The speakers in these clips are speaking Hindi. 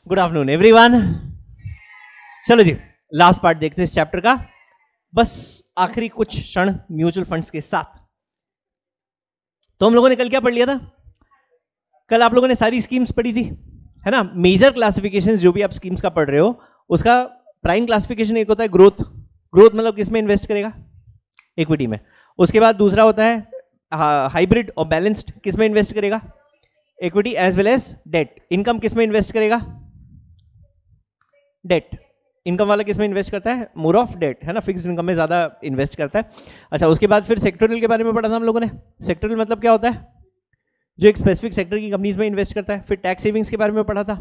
Good afternoon everyone. चलो जी, लास्ट पार्ट देखते हैं इस चैप्टर का, बस आखिरी कुछ क्षण म्यूचुअल फंड्स के साथ। तो हम लोगों ने कल क्या पढ़ लिया था? कल आप लोगों ने सारी स्कीम्स पढ़ी थी, है ना? मेजर क्लासिफिकेशंस जो भी आप स्कीम्स का पढ़ रहे हो, उसका प्राइम क्लासिफिकेशन एक होता है ग्रोथ। ग्रोथ मतलब किस में इन्वेस्ट करेगा? इक्विटी में। उसके बाद दूसरा होता है हाइब्रिड और बैलेंस्ड, किस में इन्वेस्ट करेगा? Equity as well as debt. Income किस में इन्वेस्ट करेगा? डेट। इनकम वाला किस में इन्वेस्ट करता है? मोर ऑफ डेट, है ना? फिक्स्ड इनकम में ज्यादा इन्वेस्ट करता है। अच्छा, उसके बाद फिर सेक्टोरल के बारे में पढ़ा था हम लोगों ने। सेक्टोरल मतलब क्या होता है? जो एक स्पेसिफिक सेक्टर की कंपनीज में इन्वेस्ट करता है। फिर टैक्स सेविंग्स के बारे में पढ़ा था,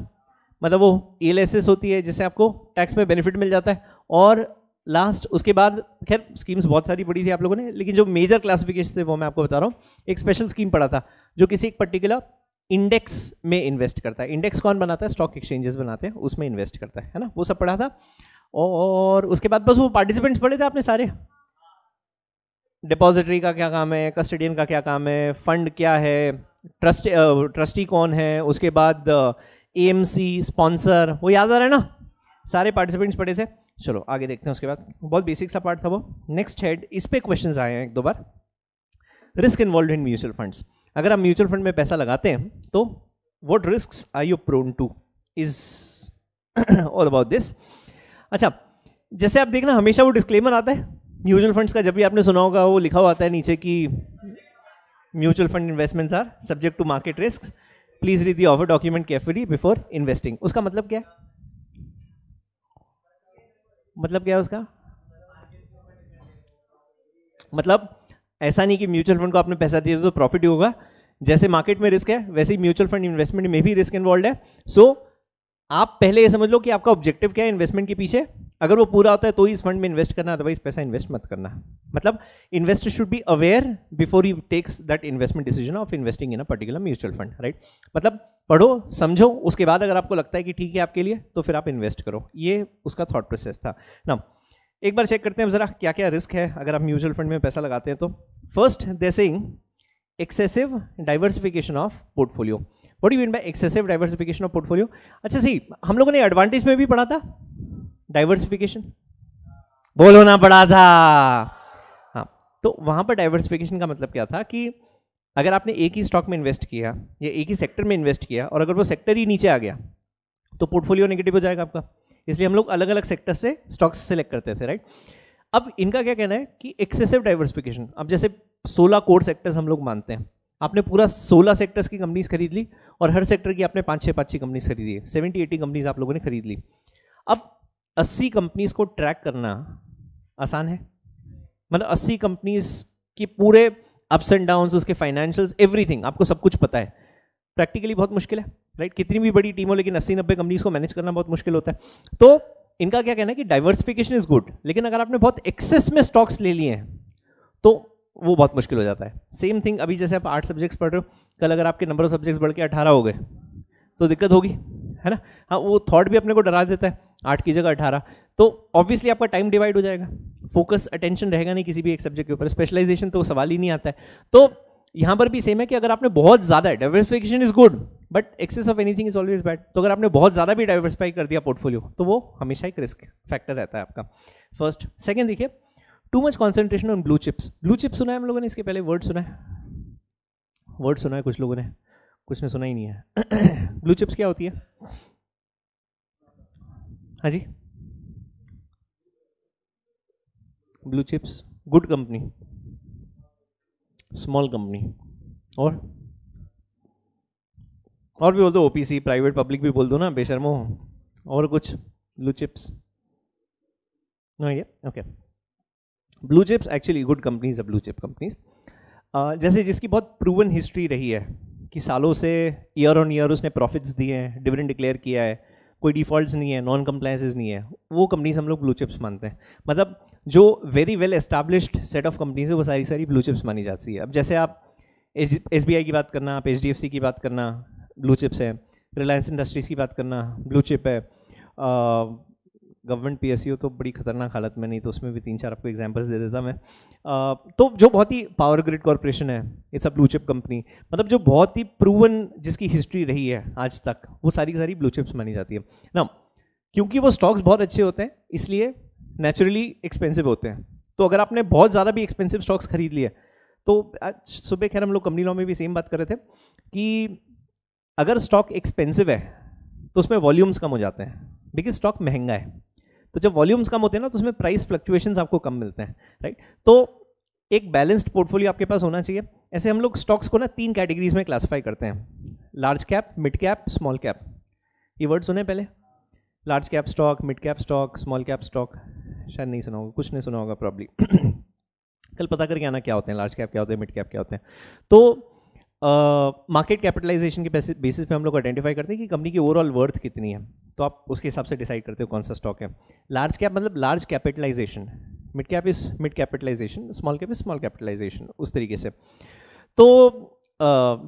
मतलब वो ELSS होती है जिससे आपको टैक्स में बेनिफिट मिल जाता है। और लास्ट उसके बाद खैर स्कीम्स बहुत सारी पढ़ी थी आप लोगों ने, लेकिन जो मेजर क्लासिफिकेशन थे वो मैं आपको बता रहा हूँ। एक स्पेशल स्कीम पढ़ा था जो किसी एक पर्टिकुलर इंडेक्स में इन्वेस्ट करता है। इंडेक्स कौन बनाता है? स्टॉक एक्सचेंजेस बनाते हैं, उसमें इन्वेस्ट करता है ना? वो सब पढ़ा था। और उसके बाद बस वो पार्टिसिपेंट्स पढ़े थे आपने सारे। डिपॉजिटरी का क्या काम है, कस्टडियन का क्या काम है, फंड क्या है, ट्रस्टी कौन है, उसके बाद AMC स्पॉन्सर, वो याद आ रहा है ना? सारे पार्टिसिपेंट्स पढ़े थे। चलो आगे देखते हैं। उसके बाद बहुत बेसिक सा पार्ट था वो। नेक्स्ट हेड, इस पे क्वेश्चंस आए हैं एक दो बार। Risk involve in mutual funds. अगर आप म्यूचुअल फंड में पैसा लगाते हैं तो what risks are you prone to, is all about this. अच्छा, जैसे आप देखना हमेशा वो डिस्क्लेमर आता है म्यूचुअल फंड्स का, जब भी आपने सुना होगा वो लिखा हुआ आता है नीचे कि mutual fund investments are subject to market risk, please read the offer document carefully before investing. उसका मतलब क्या है? मतलब क्या है उसका? मतलब ऐसा नहीं कि म्यूचुअल फंड को आपने पैसा दिया तो प्रॉफिट ही होगा। जैसे मार्केट में रिस्क है वैसे ही म्यूचुअल फंड इन्वेस्टमेंट में भी रिस्क इन्वॉल्व है। सो आप पहले ये समझ लो कि आपका ऑब्जेक्टिव क्या है इन्वेस्टमेंट के पीछे। अगर वो पूरा होता है तो ही इस फंड में इन्वेस्ट करना, अदरवाइज पैसा इन्वेस्ट मत करना। मतलब investor should be aware before he takes that investment decision of investing in a particular mutual fund, right? मतलब पढ़ो समझो, उसके बाद अगर आपको लगता है कि ठीक है आपके लिए, तो फिर आप इन्वेस्ट करो। ये उसका थॉट प्रोसेस था ना। एक बार चेक करते हैं जरा क्या क्या रिस्क है अगर आप म्यूचुअल फंड में पैसा लगाते हैं तो। First they saying excessive diversification of portfolio. What do you mean bye excessive diversification of portfolio? अच्छा सी, हम लोगों ने एडवांटेज में भी पढ़ा था डाइवर्सिफिकेशन, बोलो ना, पढ़ा था। हाँ, तो वहां पर डाइवर्सिफिकेशन का मतलब क्या था कि अगर आपने एक ही स्टॉक में इन्वेस्ट किया या एक ही सेक्टर में इन्वेस्ट किया और अगर वो सेक्टर ही नीचे आ गया तो पोर्टफोलियो नेगेटिव हो जाएगा आपका। इसलिए हम लोग अलग अलग सेक्टर से स्टॉक्स सेलेक्ट करते थे, राइट? अब इनका क्या कहना है कि एक्सेसिव डाइवर्सिफिकेशन, अब जैसे 16 कोर सेक्टर्स हम लोग मानते हैं, आपने पूरा 16 सेक्टर्स की कंपनीज खरीद ली और हर सेक्टर की आपने 5-6 कंपनीज खरीदी है, 70-80 कंपनीज आप लोगों ने खरीद ली। अब 80 कंपनीज को ट्रैक करना आसान है? मतलब 80 कंपनीज की पूरे अप्स एंड डाउन्स, उसके फाइनेंशियल्स, एवरीथिंग आपको सब कुछ पता है। प्रैक्टिकली बहुत मुश्किल है, राइट? कितनी भी बड़ी टीम हो लेकिन 80-90 कंपनीज को मैनेज करना बहुत मुश्किल होता है। तो इनका क्या कहना है कि डाइवर्सिफिकेशन इज गुड, लेकिन अगर आपने बहुत एक्सेस में स्टॉक्स ले लिए हैं तो वो बहुत मुश्किल हो जाता है। सेम थिंग, अभी जैसे आप 8 सब्जेक्ट्स पढ़ रहे हो, कल अगर आपके नंबर ऑफ सब्जेक्ट्स बढ़ के 18 हो गए तो दिक्कत होगी, है ना? हाँ, वो थॉट भी अपने को डरा देता है, 8 की जगह 18, तो ऑब्वियसली आपका टाइम डिवाइड हो जाएगा, फोकस अटेंशन रहेगा नहीं किसी भी एक सब्जेक्ट के ऊपर, स्पेशलाइजेशन तो सवाल ही नहीं आता है। तो यहाँ पर भी सेम है कि अगर आपने बहुत ज़्यादा, diversification is good but excess of anything is always bad. तो अगर आपने बहुत ज़्यादा भी डाइवर्सिफाई कर दिया पोर्टफोलियो तो वो हमेशा एक रिस्क फैक्टर रहता है आपका। फर्स्ट। सेकंड देखिए, to much concentration on blue chips. Blue chips सुना है हम लोगों ने? इसके पहले वर्ड सुना है? वर्ड सुना है कुछ लोगों ने, कुछ ने सुना ही नहीं है। ब्लू चिप्स क्या होती है? हाँ जी, blue chips, good company, small company, और भी बोल दो, OPC, प्राइवेट पब्लिक भी बोल दो ना, बेशर्मो। और कुछ ब्लू चिप्स? नो, ये okay. Blue chips actually good companies है, ब्लू चिप कंपनीज जैसे जिसकी बहुत प्रूवन हिस्ट्री रही है कि सालों से ईयर ऑन ईयर उसने प्रॉफिट्स दिए हैं, डिविडेंड डिक्लेयर किया है, कोई डिफॉल्ट्स नहीं है, नॉन कंप्लायंसेस नहीं है, वो कंपनीज हम लोग ब्लू चिप्स मानते हैं। मतलब जो very well established set of companies है वो सारी ब्लू चिप्स मानी जाती है। अब जैसे आप SBI की बात करना, आप HDFC की बात करना, ब्लू चिप्स है। रिलायंस इंडस्ट्रीज की बात करना, ब्लू चिप है। गवर्नमेंट PSU तो बड़ी खतरनाक हालत में, नहीं तो उसमें भी 3-4 आपको एग्जांपल्स दे देता मैं। तो जो बहुत ही पावर ग्रिड कॉर्पोरेशन है, it's a blue chip company, मतलब जो बहुत ही प्रूवन जिसकी हिस्ट्री रही है आज तक, वो सारी की सारी ब्लू चिप्स मानी जाती है ना। क्योंकि वो स्टॉक्स बहुत अच्छे होते हैं इसलिए नेचुरली एक्सपेंसिव होते हैं। तो अगर आपने बहुत ज़्यादा भी एक्सपेंसिव स्टॉक्स खरीद लिए, तो आज सुबह खैर हम लोग कंपनी लॉ में भी सेम बात कर रहे थे कि अगर स्टॉक एक्सपेंसिव है तो उसमें वॉल्यूम्स कम हो जाते हैं, बिकॉज स्टॉक महंगा है। तो जब वॉल्यूम्स कम होते हैं ना, तो उसमें प्राइस फ्लक्चुएशंस आपको कम मिलते हैं, राइट। तो एक बैलेंस्ड पोर्टफोलियो आपके पास होना चाहिए। ऐसे हम लोग स्टॉक्स को ना 3 कैटेगरीज में क्लासीफाई करते हैं, large cap, mid cap, small cap. ये वर्ड सुने पहले? Large cap stock, mid cap stock, small cap stock, शायद नहीं सुना होगा, कुछ नहीं सुना होगा प्रॉब्ली। कल पता करके आना क्या होते हैं लार्ज कैप, क्या होते हैं मिड कैप, क्या होते हैं। तो मार्केट कैपिटलाइजेशन के बेसिस पे हम लोग आइडेंटिफाई करते हैं कि कंपनी की ओवरऑल वर्थ कितनी है, तो आप उसके हिसाब से डिसाइड करते हो कौन सा स्टॉक है। लार्ज कैप मतलब large capitalization, mid cap is mid capitalization, small cap is small capitalization, उस तरीके से। तो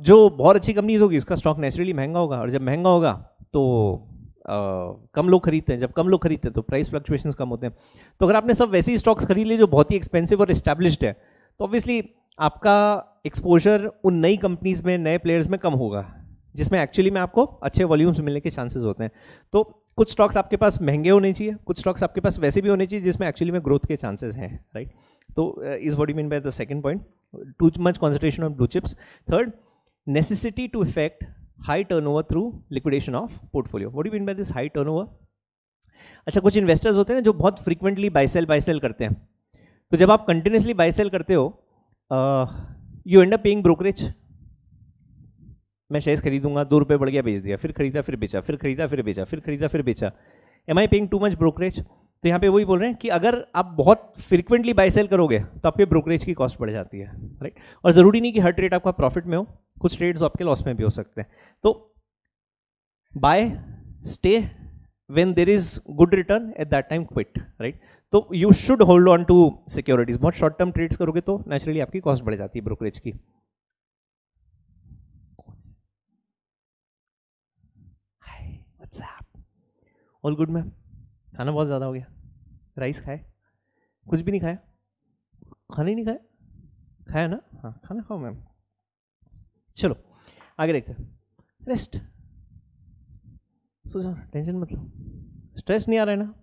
जो बहुत अच्छी कंपनीज होगी उसका स्टॉक नेचुरली महंगा होगा, और जब महंगा होगा तो कम लोग खरीदते हैं, जब कम लोग खरीदते हैं तो प्राइस फ्लक्चुएशंस कम होते हैं। तो अगर आपने सब वैसे ही स्टॉक्स खरीद लिए जो बहुत ही एक्सपेंसिव और एस्टैब्लिश्ड है, तो ऑब्वियसली आपका एक्सपोजर उन नई कंपनीज में, नए प्लेयर्स में कम होगा, जिसमें एक्चुअली में आपको अच्छे वॉल्यूम्स मिलने के चांसेस होते हैं। तो कुछ स्टॉक्स आपके पास महंगे होने चाहिए, कुछ स्टॉक्स आपके पास वैसे भी होने चाहिए जिसमें एक्चुअली में ग्रोथ के चांसेस हैं, राइट। तो is what you mean by the second point, too much concentration on blue chips. Third, necessity to effect high turnover through liquidation of portfolio. What do you mean by this high turnover? अच्छा, कुछ इन्वेस्टर्स होते हैं ना जो बहुत फ्रीक्वेंटली बाय सेल करते हैं। तो जब आप कंटिन्यूसली बाय सेल करते हो, you and up paying brokerage. मैं शेयर्स खरीदूंगा, 2 रुपये बढ़ गया, बेच दिया, फिर खरीदा फिर बेचा, फिर खरीदा फिर बेचा, फिर खरीदा फिर बेचा। एम आई पेइंग टू मच ब्रोकरेज? तो यहाँ पे वही बोल रहे हैं कि अगर आप बहुत फ्रीक्वेंटली बाय सेल करोगे तो आपके ब्रोकरेज की कॉस्ट बढ़ जाती है, राइट। और ज़रूरी नहीं कि हर ट्रेड आपका प्रॉफिट में हो, कुछ ट्रेड्स आपके लॉस में भी हो सकते हैं। तो buy, stay, when there is good return at that time quit, right. तो you should hold on to securities. बहुत शॉर्ट टर्म ट्रेड्स करोगे तो नेचुरली आपकी कॉस्ट बढ़ जाती है ब्रोकरेज की। All good ma'am? खाना बहुत ज़्यादा हो गया, राइस खाए? कुछ भी नहीं खाया? खाना ही नहीं खाया? खाया ना? हाँ, खाना खाओ मैम। चलो आगे देखते हैं। रेस्ट, सो जाओ, टेंशन मत लो। स्ट्रेस नहीं आ रहा है ना?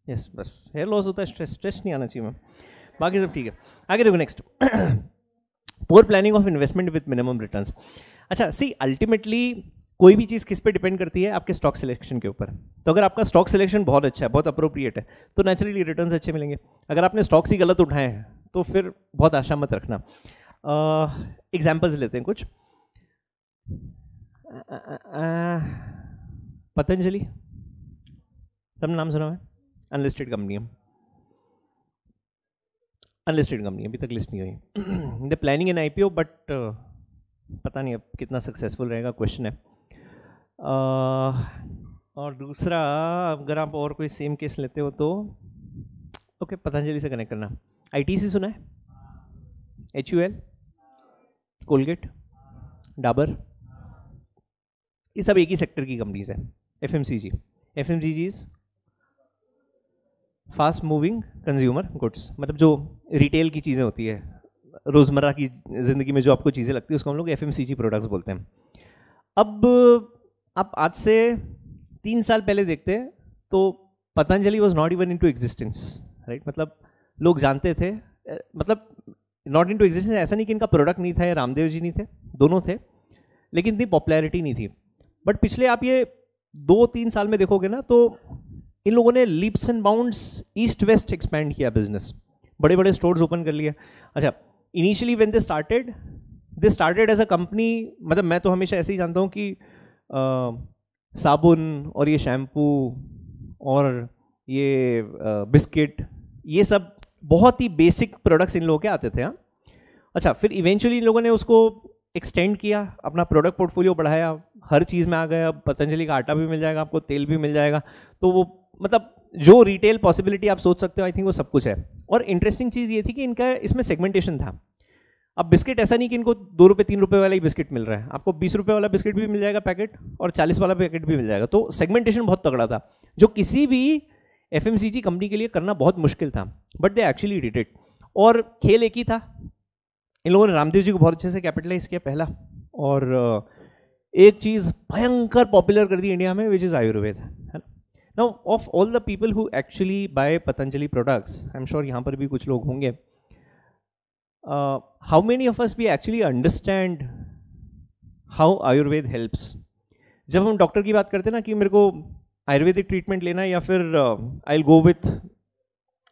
यस, बस हेयर लॉस होता है, स्ट्रेस नहीं आना चाहिए मैम, बाकी सब ठीक है। आगे देखो next, poor planning of investment with minimum returns. अच्छा सी, अल्टीमेटली कोई भी चीज़ किस पे डिपेंड करती है? आपके स्टॉक सिलेक्शन के ऊपर। तो अगर आपका स्टॉक सिलेक्शन बहुत अच्छा है, बहुत अप्रोप्रिएट है, तो नेचुरली रिटर्न्स अच्छे मिलेंगे। अगर आपने स्टॉक्स ही गलत उठाए हैं तो फिर बहुत आशा मत रखना। एग्जाम्पल्स लेते हैं कुछ। पतंजलि, सबने नाम सुना है? अनलिस्टेड कंपनी है, अनलिस्टेड कंपनी अभी तक लिस्ट नहीं हुई। The planning in IPO, but पता नहीं अब कितना सक्सेसफुल रहेगा, क्वेश्चन है। और दूसरा, अगर आप और कोई सेम केस लेते हो तो ओके, पतंजलि से कनेक्ट करना। ITC सुना है? HUL, कोलगेट, डाबर, ये सब एक ही सेक्टर की कंपनीज है। FMCG is fast moving consumer goods, मतलब जो रिटेल की चीज़ें होती है, रोज़मर्रा की ज़िंदगी में जो आपको चीज़ें लगती है उसको हम लोग FMCG प्रोडक्ट्स बोलते हैं। अब आप आज से 3 साल पहले देखते हैं तो Patanjali was not even into existence, right. मतलब लोग जानते थे, मतलब नॉट इनटू एग्जिस्टेंस ऐसा नहीं कि इनका प्रोडक्ट नहीं था या रामदेव जी नहीं थे, दोनों थे, लेकिन इतनी पॉपुलैरिटी नहीं थी। बट पिछले आप ये 2-3 साल में देखोगे ना, तो इन लोगों ने leaps and bounds east west expand किया बिजनेस, बड़े बड़े स्टोर्स ओपन कर लिए। अच्छा, initially when they started as a company, मतलब मैं तो हमेशा ऐसे ही जानता हूँ कि साबुन और ये शैम्पू और ये बिस्किट, ये सब बहुत ही बेसिक प्रोडक्ट्स इन लोगों के आते थे। हाँ, अच्छा, फिर इवेंचुअली इन लोगों ने उसको एक्सटेंड किया, अपना प्रोडक्ट पोर्टफोलियो बढ़ाया, हर चीज़ में आ गया। पतंजलि का आटा भी मिल जाएगा आपको, तेल भी मिल जाएगा, तो वो मतलब जो रिटेल पॉसिबिलिटी आप सोच सकते हो, आई थिंक वो सब कुछ है। और इंटरेस्टिंग चीज़ ये थी कि इनका इसमें सेगमेंटेशन था। अब बिस्किट ऐसा नहीं कि इनको 2 रुपये 3 रुपये वाला ही बिस्किट मिल रहा है, आपको 20 रुपये वाला बिस्किट भी मिल जाएगा पैकेट और 40 वाला पैकेट भी मिल जाएगा। तो सेगमेंटेशन बहुत तगड़ा था, जो किसी भी FMCG कंपनी के लिए करना बहुत मुश्किल था, but they actually did it. और खेल एक ही था, इन लोगों ने रामदेव जी को बहुत अच्छे से कैपिटलाइज किया पहला, और एक चीज़ भयंकर पॉपुलर कर दी इंडिया में, विच इज़ आयुर्वेद, है ना। Now of all the people who actually buy Patanjali products, I am sure यहाँ पर भी कुछ लोग होंगे, how many of us we actually understand how ayurveda helps. जब हम डॉक्टर की बात करते हैं ना कि मेरे को आयुर्वेदिक ट्रीटमेंट लेना है या फिर आई विल गो विथ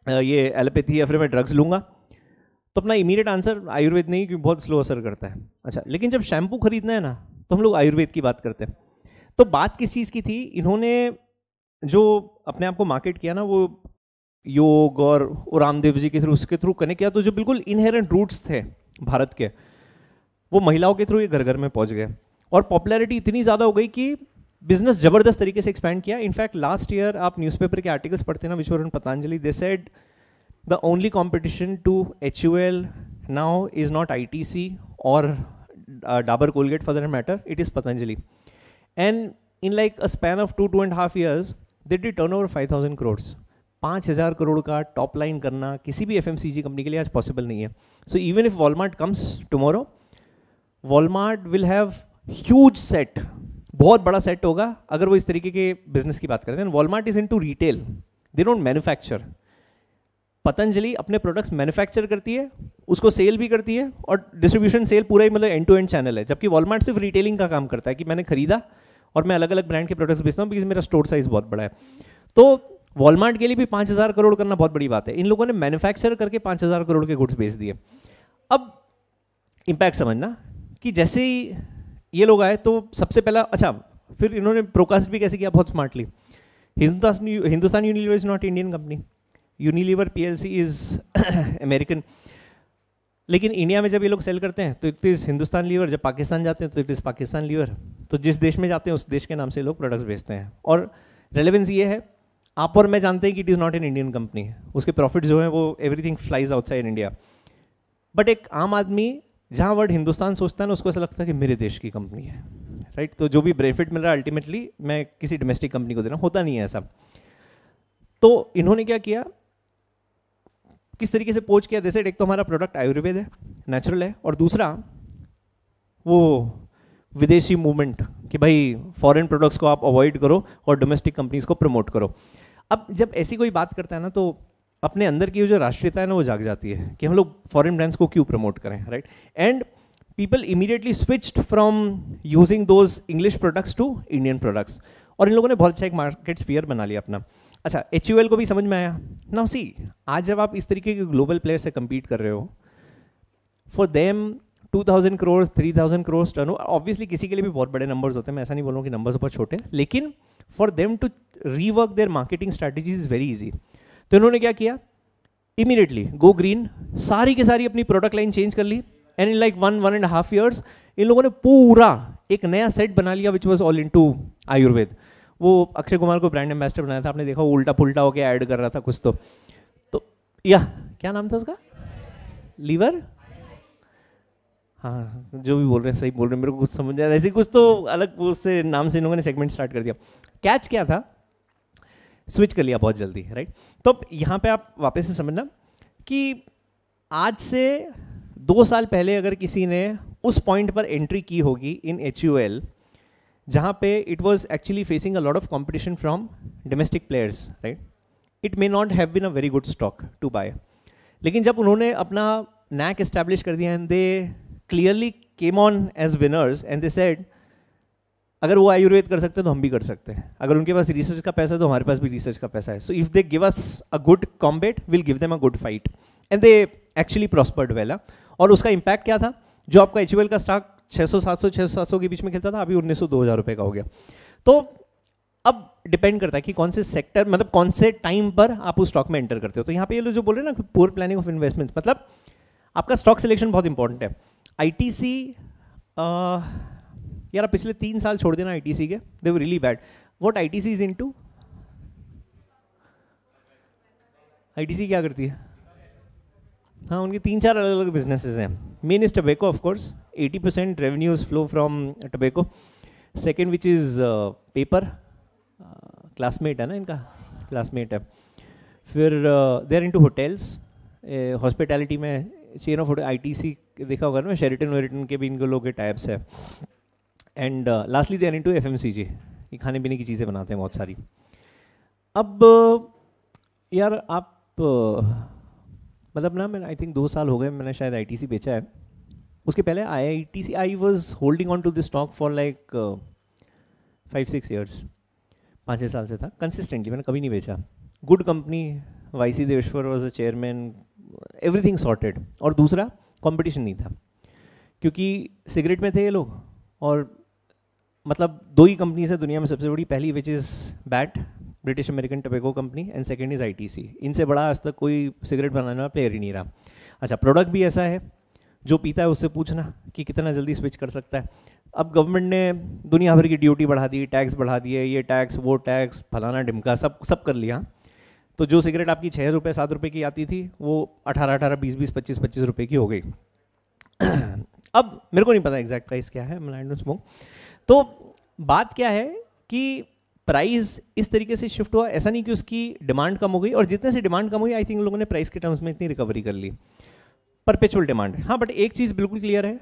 ये एलोपैथी या फिर मैं ड्रग्स लूँगा, तो अपना इमीडिएट आंसर आयुर्वेद नहीं, क्योंकि बहुत स्लो असर करता है। अच्छा, लेकिन जब शैम्पू खरीदना है ना तो हम लोग आयुर्वेद की बात करते हैं। तो बात किस चीज़ की थी, इन्होंने जो अपने आप को मार्केट किया ना, वो योग और रामदेव जी के थ्रू, उसके थ्रू कनेक्ट किया, तो जो बिल्कुल इनहेरेंट रूट्स थे भारत के, वो महिलाओं के थ्रू ये घर घर में पहुंच गए, और पॉपुलैरिटी इतनी ज़्यादा हो गई कि बिजनेस जबरदस्त तरीके से एक्सपैंड किया। इनफैक्ट लास्ट ईयर आप न्यूज़पेपर के आर्टिकल्स पढ़ते हैं ना, which were on Patanjali, they said the only competition to HUL now is not ITC और Dabur Colgate for that matter, it is Patanjali. And in like a span of 2.5 years, they did turnover 5,000 crores. 5,000 crore का टॉप लाइन करना किसी भी FMCG कंपनी के लिए आज पॉसिबल नहीं है। So even if Walmart comes tomorrow, Walmart will have huge set, बहुत बड़ा सेट होगा अगर वो इस तरीके के बिजनेस की बात करते हैं। Walmart is into retail, they don't manufacture. Patanjali अपने प्रोडक्ट्स मैन्युफैक्चर करती है, उसको सेल भी करती है, और डिस्ट्रीब्यूशन सेल पूरा ही मतलब एंड टू एंड चैनल है। जबकि वॉलमार्ट सिर्फ रिटेलिंग का काम करता है कि मैंने खरीदा और मैं अलग अलग ब्रांड के प्रोडक्ट्स बेचता हूँ, बिकॉज मेरा स्टोर साइज बहुत बड़ा है। तो वॉलमार्ट के लिए भी 5,000 करोड़ करना बहुत बड़ी बात है। इन लोगों ने मैन्युफैक्चर करके 5,000 करोड़ के गुड्स बेच दिए। अब इम्पैक्ट समझना कि जैसे ही ये लोग आए तो सबसे पहला, अच्छा फिर इन्होंने प्रोकास्ट भी कैसे किया, बहुत smartly. Hindustan Unilever is not Indian company, Unilever PLC is American. लेकिन इंडिया में जब ये लोग सेल करते हैं तो इट इज़ हिंदुस्तान लीवर, जब पाकिस्तान जाते हैं तो इट इज़ पाकिस्तान लीवर। तो जिस देश में जाते हैं उस देश के नाम से लोग प्रोडक्ट्स बेचते हैं। और रेलेवेंस ये है, आप और मैं जानते हैं कि it is not an Indian company, उसके प्रॉफिट्स जो हैं वो everything flies outside India. But एक आम आदमी जहाँ वर्ड हिंदुस्तान सोचता है ना, उसको ऐसा लगता है कि मेरे देश की कंपनी है, राइट। तो जो भी बेनिफिट मिल रहा है अल्टीमेटली मैं किसी डोमेस्टिक कंपनी को दे रहा हूँ, होता नहीं है ऐसा। तो इन्होंने क्या किया, किस तरीके से पोच किया, जैसे एक तो हमारा प्रोडक्ट आयुर्वेद है, नेचुरल है, और दूसरा वो विदेशी मूवमेंट कि भाई फॉरेन प्रोडक्ट्स को आप अवॉइड करो और डोमेस्टिक कंपनीज को प्रमोट करो। अब जब ऐसी कोई बात करता है ना, तो अपने अंदर की जो राष्ट्रीयता है ना वो जाग जाती है कि हम लोग फॉरेन ब्रांड्स को क्यों प्रमोट करें, right. And people immediately switched from using those English products to Indian products, और इन लोगों ने बहुत अच्छा एक मार्केट स्फीयर बना लिया अपना। अच्छा, HUL को भी समझ में आया। नाउ सी, आज जब आप इस तरीके के ग्लोबल प्लेयर से compete कर रहे हो, for them 2,000 crore 3,000 crore turnover, obviously किसी के लिए भी बहुत बड़े नंबर्स होते हैं, मैं ऐसा नहीं बोल रहा हूँ कि नंबर्स बहुत छोटे, लेकिन for them to rework their marketing strategies is very easy. तो इन्होंने क्या किया, इमीडिएटली गो ग्रीन, सारी की सारी अपनी प्रोडक्ट लाइन चेंज कर ली, एंड इन लाइक 1.5 years इन लोगों ने पूरा एक नया सेट बना लिया which was all into Ayurveda. वो अक्षय कुमार को ब्रांड एम्बेसडर बनाया था, आपने देखा, वो उल्टा पुल्टा होकर ऐड कर रहा था कुछ। तो या क्या नाम था उसका, लीवर, हाँ जो भी बोल रहे हैं सही बोल रहे हैं, मेरे को कुछ समझ आया, ऐसे कुछ तो अलग उससे नाम से इन लोगों ने सेगमेंट स्टार्ट कर दिया। कैच क्या था, स्विच कर लिया बहुत जल्दी, राइट। तो अब यहाँ पे आप वापस से समझना कि आज से 2 साल पहले अगर किसी ने उस पॉइंट पर एंट्री की होगी इन HUL, जहाँ पे it was actually facing a lot of competition from domestic players, right, it may not have been a very good stock to buy. लेकिन जब उन्होंने अपना नैक एस्टैब्लिश कर दिया and they clearly came on as winners and they said, अगर वो आयुर्वेद कर सकते हैं तो हम भी कर सकते हैं, अगर उनके पास रिसर्च का पैसा है तो हमारे पास भी रिसर्च का पैसा है। So if they give us a good combat, will give them a good fight, and they actually prospered well. और उसका इम्पैक्ट क्या था, जो आपका HUL का स्टॉक 600-700 के बीच में खेलता था, अभी 1900-2000 रुपये का हो गया। तो अब डिपेंड करता है कि कौन से सेक्टर, मतलब कौन से टाइम पर आप उस स्टॉक में एंटर करते हो। तो यहाँ पे ये लोग जो बोल रहे हैं ना, पुअर प्लानिंग ऑफ इन्वेस्टमेंट्स, मतलब आपका स्टॉक सिलेक्शन बहुत इंपॉर्टेंट है। ITC, यार पिछले 3 साल छोड़ देना ITC के, they were really bad. What ITC is into, ITC क्या करती है, हाँ उनके 3-4 अलग अलग बिजनेसेस हैं। Main is tobacco, of course 80% revenues flow from tobacco. Second which is paper, Classmate है ना इनका, क्लासमेट है। फिर they are into hotels, hospitality में चेन ऑफ आईटीसी देखा होगा ना, शेरिटन वेरिटन के भी इनके लोग के टाइप्स है। And lastly they are into FMCG, ये खाने पीने की चीज़ें बनाते हैं बहुत सारी। अब यार आप मतलब ना, मैं आई थिंक 2 साल हो गए मैंने शायद आईटीसी बेचा है। उसके पहले ITC I was holding on to this stock for like 5-6 years, 5-6 साल से था कंसिस्टेंटली, मैंने कभी नहीं बेचा। Good company, YC Deveshwar was the chairman, everything sorted. और दूसरा कंपटीशन नहीं था, क्योंकि सिगरेट में थे ये लोग, और मतलब 2 ही कंपनीज है दुनिया में सबसे बड़ी, पहली which is bat, British American tobacco company, and second is ITC. इनसे बड़ा आज तक कोई सिगरेट बनाने वाला प्लेयर ही नहीं रहा। अच्छा, प्रोडक्ट भी ऐसा है, जो पीता है उससे पूछना कि कितना जल्दी स्विच कर सकता है। अब गवर्नमेंट ने दुनिया भर की ड्यूटी बढ़ा दी, टैक्स बढ़ा दिए, ये टैक्स वो टैक्स, फलाना ढिमका, सब कर लिया। तो जो सिगरेट आपकी 6 रुपये 7 रुपये की आती थी, वो 18-18, 20-20, 25-25 रुपये की हो गई। अब मेरे को नहीं पता एग्जैक्ट प्राइस क्या है, आई डोंट स्मोक। तो बात क्या है कि प्राइस इस तरीके से शिफ्ट हुआ, ऐसा नहीं कि उसकी डिमांड कम हो गई, और जितने से डिमांड कम हुई आई थिंक लोगों ने प्राइस के टर्म्स में इतनी रिकवरी कर ली, परपेचुअल डिमांड। हाँ, बट एक चीज़ बिल्कुल क्लियर है,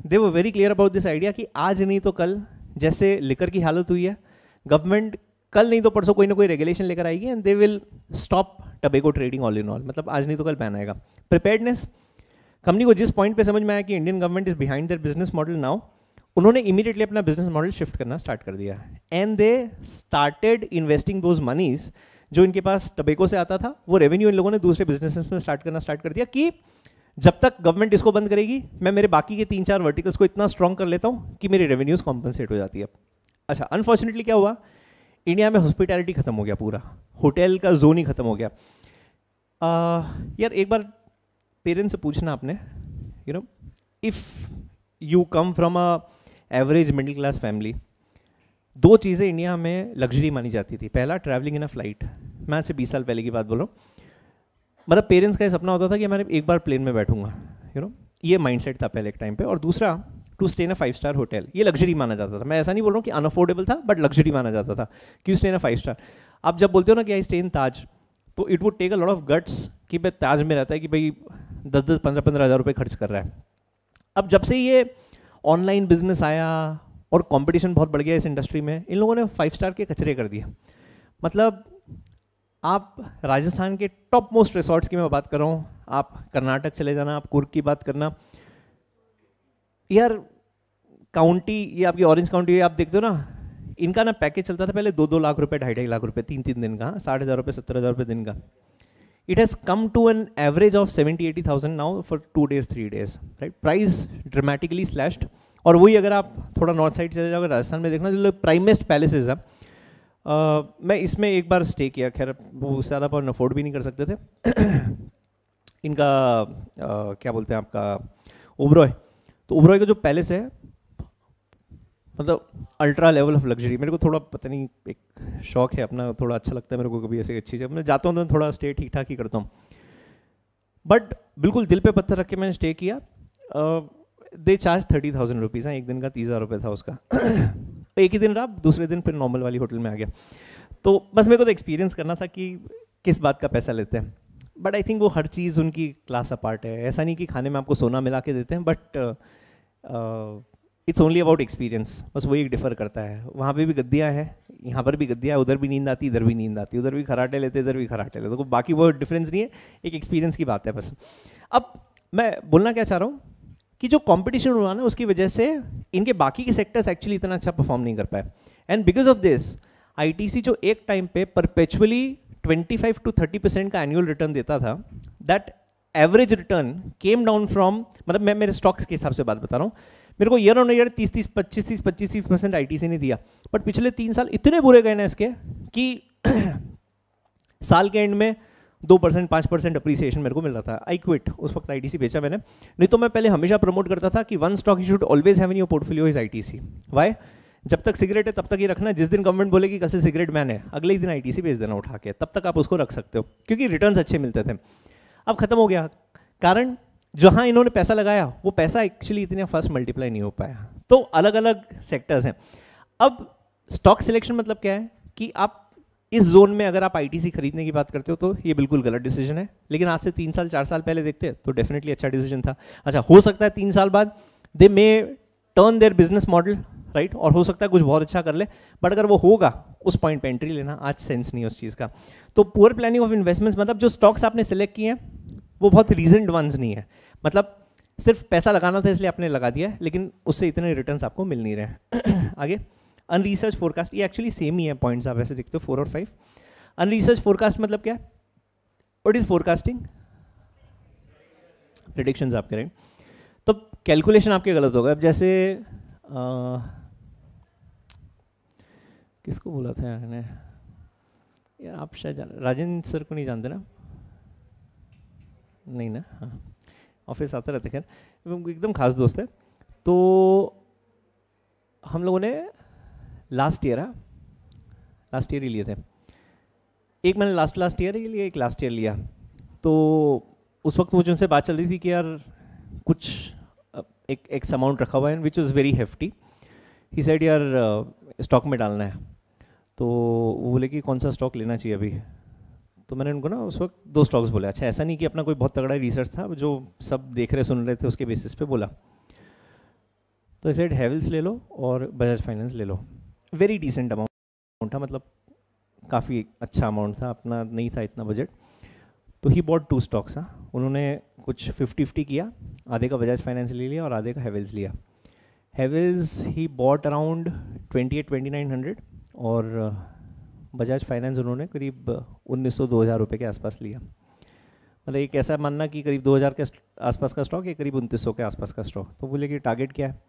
they were very clear about this idea कि आज नहीं तो कल, जैसे लिकर की हालत हुई है, गवर्नमेंट कल नहीं तो परसों कोई ना कोई रेगुलेशन लेकर आएगी and they will stop tobacco trading all in all. मतलब आज नहीं तो कल बैन आएगा। प्रिपेयर्डनेस, कंपनी को जिस पॉइंट पे समझ में आया कि Indian government is behind their business model now, उन्होंने इमीडिएटली अपना बिजनेस मॉडल शिफ्ट करना स्टार्ट कर दिया, and they started investing those monies जो इनके पास टबैको से आता था, वो रेवेन्यू इन लोगों ने दूसरे बिजनेसेस में स्टार्ट करना स्टार्ट कर दिया कि जब तक गवर्नमेंट इसको बंद करेगी, मैं मेरे बाकी के 3-4 वर्टिकल्स को इतना स्ट्रॉन्ग कर लेता हूँ कि मेरी रेवेन्यूज कॉम्पनसेट हो जाती है। अच्छा, अनफॉर्चुनेटली क्या हुआ, इंडिया में हॉस्पिटैलिटी खत्म हो गया, पूरा होटल का जोन ही खत्म हो गया। यार एक बार पेरेंट्स से पूछना आपने, you know, if you come from a average middle class family, 2 चीज़ें इंडिया में लग्जरी मानी जाती थी। पहला, ट्रैवलिंग इन अ फ्लाइट, मैं आज से 20 साल पहले की बात बोल रहा हूँ। मतलब पेरेंट्स का ये सपना होता था कि मैं एक बार प्लेन में बैठूंगा, यू नो, ये माइंडसेट था पहले एक टाइम पे। और दूसरा, to stay in a 5 star hotel, ये लग्जरी माना जाता था। मैं ऐसा नहीं बोल रहा हूँ कि अनअफोर्डेबल था, बट लग्जरी माना जाता था कि स्टे इन अ 5 स्टार। आप जब बोलते हो ना कि आई स्टे इन ताज, तो it would take a lot of guts कि भाई ताज में रहता है कि भाई 10-10, 15-15 हज़ार रुपये खर्च कर रहा है। अब जब से ये ऑनलाइन बिजनेस आया और कंपटीशन बहुत बढ़ गया इस इंडस्ट्री में, इन लोगों ने 5 स्टार के कचरे कर दिए। मतलब आप राजस्थान के टॉप मोस्ट रिसॉर्ट्स की मैं बात कर रहा हूँ, आप कर्नाटक चले जाना, आप कुर्ग की बात करना, यार काउंटी, ये आपकी ऑरेंज काउंटी, आप देखते हो ना, इनका ना पैकेज चलता था पहले 2-2 लाख रुपए, 2.5 लाख रुपए, 3-3 दिन का, 60,000 रुपये, 70,000 रुपये दिन का। It has come to an average of 70,000-80,000 now for 2 days 3 days, right. Price dramatically slashed. और वही अगर आप थोड़ा नॉर्थ साइड चले जाओगे, राजस्थान में देखना, जो प्राइमेस्ट पैलेसेज है, मैं इसमें एक बार स्टे किया, खैर वो उससे ज़्यादा पर अफोर्ड भी नहीं कर सकते थे। इनका क्या बोलते हैं आपका, ओबरॉय, तो ओबरॉय का जो पैलेस है, मतलब अल्ट्रा लेवल ऑफ लग्जरी। मेरे को थोड़ा पता नहीं, एक शौक है अपना, थोड़ा अच्छा लगता है मेरे को कभी ऐसे अच्छी चीज़। मैं जाता हूँ तो थोड़ा स्टे ठीक ठाक ही करता हूँ, बट बिल्कुल दिल पे पत्थर रख के मैंने स्टे किया। दे चार्ज 30,000 रुपीज़, एक दिन का 30,000 रुपये था उसका। एक ही दिन रहा, दूसरे दिन फिर नॉर्मल वाली होटल में आ गया। तो बस मेरे को तो एक्सपीरियंस करना था कि किस बात का पैसा लेते हैं। बट आई थिंक वो हर चीज़ उनकी क्लास अपार्ट है। ऐसा नहीं कि खाने में आपको सोना मिला के देते हैं, but it's only about experience, बस वही डिफर करता है। वहाँ पे भी गद्दियाँ हैं, यहाँ पर भी गद्दियाँ है, उधर भी नींद आती, इधर भी नींद आती, उधर भी खराटे लेते, इधर भी खराटे लेते, तो बाकी वो डिफरेंस नहीं है, एक एक्सपीरियंस की बात है बस। अब मैं बोलना क्या चाह रहा हूँ कि जो कंपटीशन हुआ ना, उसकी वजह से इनके बाकी के सेक्टर्स एक्चुअली इतना अच्छा परफॉर्म नहीं कर पाए, and because of this ITC जो एक टाइम पे परपेचुअली 25-30% का एनुअल रिटर्न देता था, that average return came down from, मतलब मैं मेरे स्टॉक्स के हिसाब से बात बता रहा हूँ, मेरे को ईयर ऑन ईयर 25-30% आईटीसी ने दिया, बट पिछले 3 साल इतने बुरे गए ना इसके कि साल के एंड में 2%, 5% अप्रिसिएशन मेरे को मिल रहा था। आई क्विट, उस वक्त आईटीसी बेचा मैंने। नहीं तो मैं पहले हमेशा प्रमोट करता था कि one stock you should always have in your portfolio is ITC. Why? जब तक सिगरेट है तब तक ही रखना, जिस दिन गवर्नमेंट बोलेगी कल से सिगरेट बैन है, अगले ही दिन आईटीसी बेच देना उठा के, तब तक आप उसको रख सकते हो क्योंकि रिटर्न्स अच्छे मिलते थे। अब खत्म हो गया, कारण जहां इन्होंने पैसा लगाया वो पैसा एक्चुअली इतने फास्ट मल्टीप्लाई नहीं हो पाया। तो अलग अलग सेक्टर्स हैं। अब स्टॉक सिलेक्शन मतलब क्या है कि आप इस जोन में अगर आप आईटीसी खरीदने की बात करते हो तो ये बिल्कुल गलत डिसीजन है, लेकिन आज से 3 साल 4 साल पहले देखते तो डेफिनेटली अच्छा डिसीजन था। अच्छा, हो सकता है 3 साल बाद they may turn their business model, right, और हो सकता है कुछ बहुत अच्छा कर ले, बट अगर वो होगा उस पॉइंट पे एंट्री लेना आज सेंस नहीं है उस चीज़ का। तो पुअर प्लानिंग ऑफ इन्वेस्टमेंट्स मतलब जो स्टॉक्स आपने सेलेक्ट किए हैं वो बहुत रीजनड वंस नहीं है, मतलब सिर्फ पैसा लगाना था इसलिए आपने लगा दिया है, लेकिन उससे इतने रिटर्न्स आपको मिल नहीं रहे। आगे, अनरिसर्च फोरकास्ट, ये एक्चुअली सेम ही है पॉइंट्स, आप ऐसे देखते हो 4 और 5। अनरिसर्च फोरकास्ट मतलब क्या है? What is forecasting? प्रेडिक्शंस आप करें तो कैलकुलेशन आपके गलत होगा। अब जैसे किसको बोला था यार ने, यार आप शायद राजेंद्र सर को नहीं जानते ना? नहीं ना? हाँ, ऑफिस आते रहते, खैर एकदम खास दोस्त है। तो हम लोगों ने लास्ट ईयर ही लिए थे, एक मैंने लास्ट ईयर ही लिया, एक लास्ट ईयर लिया। तो उस वक्त मुझे उनसे बात चल रही थी कि यार कुछ एक एक्स अमाउंट रखा हुआ है which was very hefty. He said यार स्टॉक में डालना है, तो वो बोले कि कौन सा स्टॉक लेना चाहिए अभी। तो मैंने उनको ना उस वक्त 2 स्टॉक्स बोले। अच्छा, ऐसा नहीं कि अपना कोई बहुत तगड़ा रिसर्च था, जो सब देख रहे सुन रहे थे उसके बेसिस पे बोला। तो ऐसे हैवेल्स ले लो और बजाज फाइनेंस ले लो। वेरी डिसेंट अमाउंट था, मतलब काफ़ी अच्छा अमाउंट था, अपना नहीं था इतना बजट। तो ही बॉट 2 स्टॉक्स। हाँ, उन्होंने कुछ 50-50 किया, आधे का बजाज फाइनेंस ले लिया और आधे का हैवेल्स लिया। हैवेल्स ही बॉट अराउंड 28-2900 और बजाज फाइनेंस उन्होंने करीब 1900-2000 रुपये के आसपास लिया। मतलब एक ऐसा मानना कि करीब 2000 के आसपास का स्टॉक या करीब 2900 के आसपास का स्टॉक। तो बोले कि टारगेट क्या है?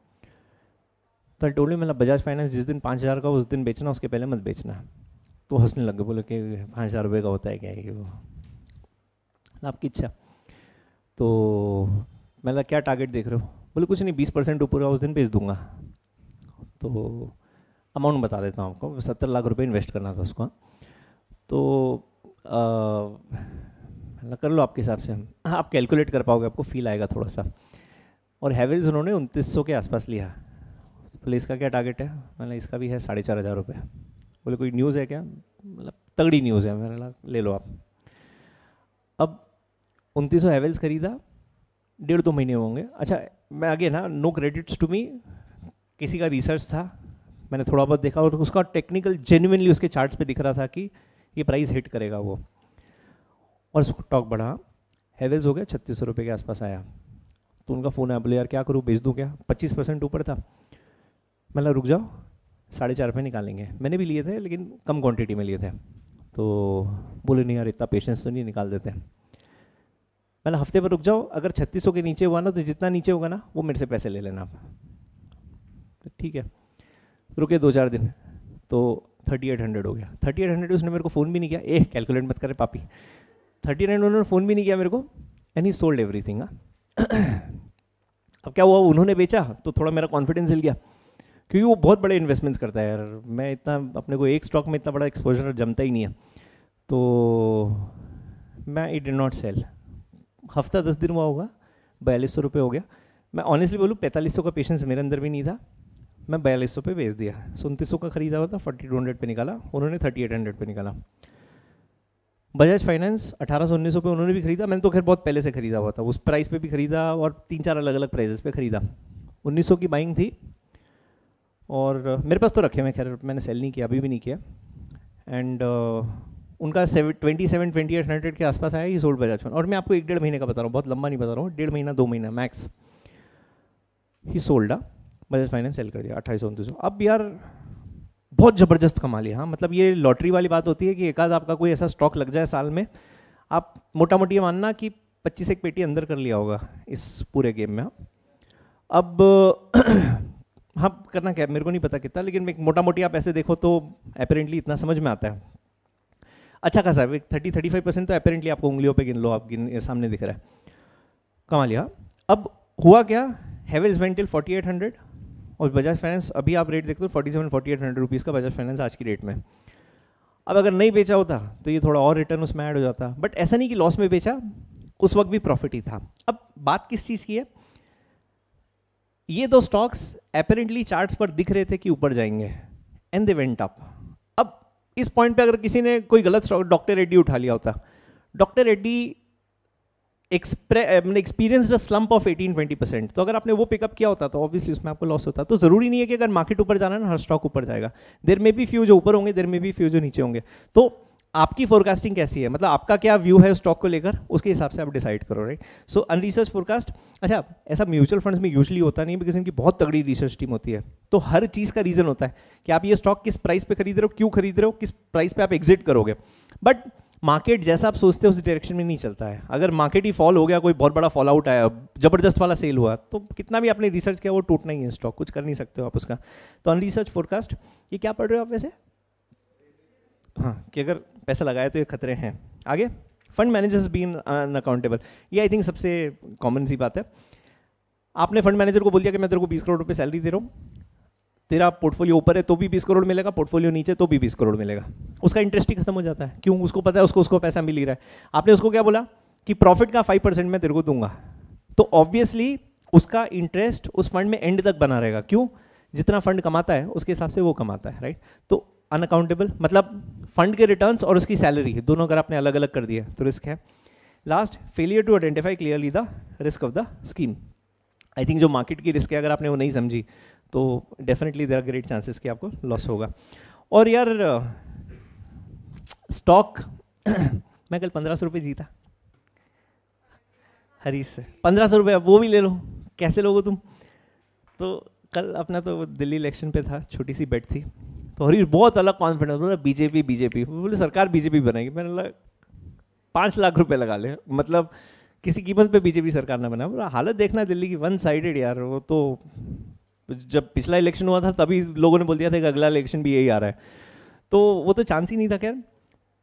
तो टोटली मतलब बजाज फाइनेंस जिस दिन 5000 का उस दिन बेचना, उसके पहले मत बेचना। तो हंसने लगे, बोले कि 5000 रुपये का होता है क्या ये? वो आपकी इच्छा। तो मतलब क्या टारगेट देख रहे हो? बोले कुछ नहीं, 20% ऊपर का उस दिन बेच दूंगा। तो अमाउंट बता देता हूँ आपको, 70 लाख रुपए इन्वेस्ट करना था उसको। तो कर लो आपके हिसाब से, आप कैलकुलेट कर पाओगे, आपको फील आएगा थोड़ा सा। और हैवेल्स उन्होंने 2900 के आसपास लिया। बोले इसका क्या टारगेट है? मतलब इसका भी है 4500 रुपये। बोले कोई न्यूज़ है क्या? मतलब तगड़ी न्यूज़ है। मैंने कहा ले लो आप। अब 2900 हैवेल्स खरीदा, 1.5-2 महीने होंगे। अच्छा, मैं आगे ना, नो क्रेडिट्स टू मी, किसी का रिसर्च था, मैंने थोड़ा बहुत देखा और उसका टेक्निकल जेन्युइनली उसके चार्ट्स पे दिख रहा था कि ये प्राइस हिट करेगा वो, और स्टॉक बढ़ा। हैवेल्स हो गया 3600 रुपये के आसपास आया। तो उनका फ़ोन आया, बोले यार क्या करूँ, बेच दूँ क्या? 25% ऊपर था। मतलब रुक जाओ, 4.5 रुपये निकालेंगे। मैंने भी लिए थे लेकिन कम क्वांटिटी में लिए थे। तो बोले नहीं यार, इतना पेशेंस तो नहीं, निकाल देते। मतलब हफ्ते पर रुक जाओ, अगर 3600 के नीचे हुआ ना, तो जितना नीचे होगा ना वो मेरे से पैसे ले लेना आप। तो ठीक है, रुके 2-4 दिन, तो 3800 हो गया। 3800 उसने मेरे को फ़ोन भी नहीं किया। कैलकुलेट मत करे पापी। 3900 उन्होंने फ़ोन भी नहीं किया मेरे को, एंड ही सोल्ड एवरीथिंग। अब क्या हुआ, उन्होंने बेचा तो थोड़ा मेरा कॉन्फिडेंस हिल गया, क्योंकि वो बहुत बड़े इन्वेस्टमेंट्स करता है यार। मैं इतना, अपने को एक स्टॉक में इतना बड़ा एक्सपोजर जमता ही नहीं है। तो मैं इट डिड नॉट सेल। हफ्ता 10 दिन हुआ होगा, 4200 रुपये हो गया। मैं ऑनेस्टली बोलूँ 4500 का पेशेंस मेरे अंदर भी नहीं था, मैं 4200 पे बेच दिया। 2900 का खरीदा हुआ था, 4200 पे निकाला, उन्होंने 3800 पे निकाला। बजाज फाइनेंस 1800-1900 पे उन्होंने भी खरीदा, मैंने तो खैर बहुत पहले से खरीदा हुआ था, उस प्राइस पे भी खरीदा और 3-4 अलग अलग प्राइजेस पे खरीदा। 1900 की बाइंग थी और मेरे पास तो रखे हुए, खैर मैंने सेल नहीं किया, अभी भी नहीं किया। एंड उनका 27-2800 के आसपास आया, ये सोल्ड बजाज फाइनेंस। और मैं आपको 1-1.5 महीने का बता रहा हूँ, बहुत लंबा नहीं बता रहा हूँ, 1.5 महीना 2 महीना मैक्स ही सोल्ड। बजाज फाइनेंस सेल कर दिया 2800-2900। अब यार बहुत ज़बरदस्त कमा लिया। हाँ, मतलब ये लॉटरी वाली बात होती है कि एक आध आपका कोई ऐसा स्टॉक लग जाए साल में, आप मोटा मोटी ये मानना कि 25 एक पेटी अंदर कर लिया होगा इस पूरे गेम में। अब हाँ, करना क्या मेरे को नहीं पता कितना, लेकिन मोटा मोटी आप ऐसे देखो तो अपेरेंटली इतना समझ में आता है। अच्छा खासा 30-35% तो अपेरेंटली आपको उंगलियों पे गिन लो, आप सामने दिख रहा है, कमा लिया। अब हुआ क्या, हैवेल्स वेंट टिल 4800 और बजाज फाइनेंस अभी आप रेट देखते हो 47-4800 रुपीज़ का बजाज फाइनेंस आज की डेट में। अब अगर नहीं बेचा होता तो ये थोड़ा और रिटर्न उसमें ऐड हो जाता, बट ऐसा नहीं कि लॉस में बेचा, उस वक्त भी प्रॉफिट ही था। अब बात किस चीज़ की है, ये 2 स्टॉक्स अपेरेंटली चार्ट्स पर दिख रहे थे कि ऊपर जाएंगे, एंड दे वेंट अप। अब इस पॉइंट पे अगर किसी ने कोई गलत स्टॉक डॉक्टर रेड्डी उठा लिया होता, doctor Reddy experienced slump of 18-20%, तो अगर आपने वो पिकअप किया होता तो ऑब्वियसली उसमें आपको लॉस होता। तो जरूरी नहीं है कि अगर मार्केट ऊपर जाना है ना हर स्टॉक ऊपर जाएगा, देयर में भी फ्यू जो ऊपर होंगे, देयर में भी फ्यू जो नीचे होंगे। तो आपकी फोरकास्टिंग कैसी है, मतलब आपका क्या व्यू है स्टॉक को लेकर, उसके हिसाब से आप डिसाइड करो, राइट। सो अनरिसर्च फोरकास्ट, अच्छा ऐसा म्यूचुअल फंड्स में यूजुअली होता नहीं, बिकॉज इनकी बहुत तगड़ी रिसर्च टीम होती है, तो हर चीज़ का रीज़न होता है कि आप ये स्टॉक किस प्राइस पे खरीद रहे हो, क्यों खरीद रहे हो, किस प्राइस पे आप एग्जिट करोगे। बट मार्केट जैसा आप सोचते हो उस डायरेक्शन में नहीं चलता है। अगर मार्केट ही फॉल हो गया, कोई बहुत बड़ा फॉल आउट आया, जबरदस्त वाला सेल हुआ, तो कितना भी आपने रिसर्च किया वो टूटना ही है स्टॉक, कुछ कर नहीं सकते हो आप उसका। तो अनरिसर्च फोरकास्ट, ये क्या पढ़ रहे हो आप वैसे? हाँ, कि अगर पैसा लगाया तो ये खतरे हैं। आगे, फंड मैनेजर्स बीन अनअकाउंटेबल, ये आई थिंक सबसे कॉमन सी बात है। आपने फंड मैनेजर को बोल दिया कि मैं तेरे को 20 करोड़ रुपए सैलरी दे रहा हूँ, तेरा पोर्टफोलियो ऊपर है तो भी 20 करोड़ मिलेगा, पोर्टफोलियो नीचे तो भी 20 करोड़ मिलेगा, उसका इंटरेस्ट ही खत्म हो जाता है। क्यों? उसको पता है उसको पैसा मिल ही रहा है। आपने उसको क्या बोला कि प्रॉफिट का 5% मैं तेरे को दूंगा, तो ऑब्वियसली उसका इंटरेस्ट उस फंड में एंड तक बना रहेगा। क्यों? जितना फंड कमाता है उसके हिसाब से वो कमाता है, राइट। तो अनअकाउंटेबल मतलब फंड के रिटर्न्स और उसकी सैलरी दोनों अगर आपने अलग अलग कर दिया तो रिस्क है। Last, failure to identify clearly the risk of the scheme. I think जो मार्केट की रिस्क है अगर आपने वो नहीं समझी तो definitely there are great chances कि आपको लॉस होगा। और यार स्टॉक मैं कल 1500 रुपये जीता हरीश से, 1500 रुपये, वो भी ले लो, कैसे लोगे तुम? तो कल अपना तो दिल्ली इलेक्शन पे था, छोटी सी बेट थी, तो हरीश बहुत अलग कॉन्फिडेंस, बोला बीजेपी, बोले सरकार बीजेपी बनाएगी। मैंने लगा 5 लाख रुपए लगा ले, मतलब किसी कीमत पे बीजेपी सरकार ना बना। बोला हालत देखना दिल्ली की, 1 साइडेड यार। वो तो जब पिछला इलेक्शन हुआ था तभी लोगों ने बोल दिया था कि अगला इलेक्शन भी यही आ रहा है, तो वो तो चांस ही नहीं था। खैर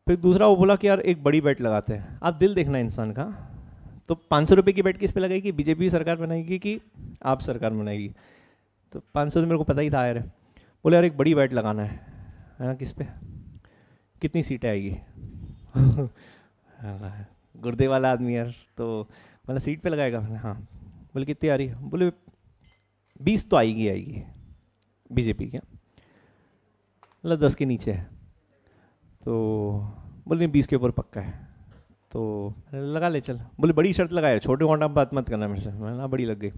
फिर दूसरा वो बोला कि यार एक बड़ी बेट लगाते हैं। आप दिल देखना इंसान का, तो 500 रुपये की बेट किस पे लगाएगी, बीजेपी सरकार बनाएगी कि आप सरकार बनाएगी? तो 500 तो मेरे को पता ही था यार। बोले यार एक बड़ी बेट लगाना है ना, किस पे, कितनी सीटें आएगी? गुर्दे वाला आदमी यार, तो मतलब सीट पे लगाएगा? हाँ। बोले कितनी आ रही है? बोले 20 तो आएगी बीजेपी क्या, मतलब 10 के नीचे है। तो बोले नहीं 20 के ऊपर पक्का है, तो लगा ले चल। बोले बड़ी शर्त लगाए, छोटे मोटा बात मत करना मेरे से। मैंने ना बड़ी लग गई।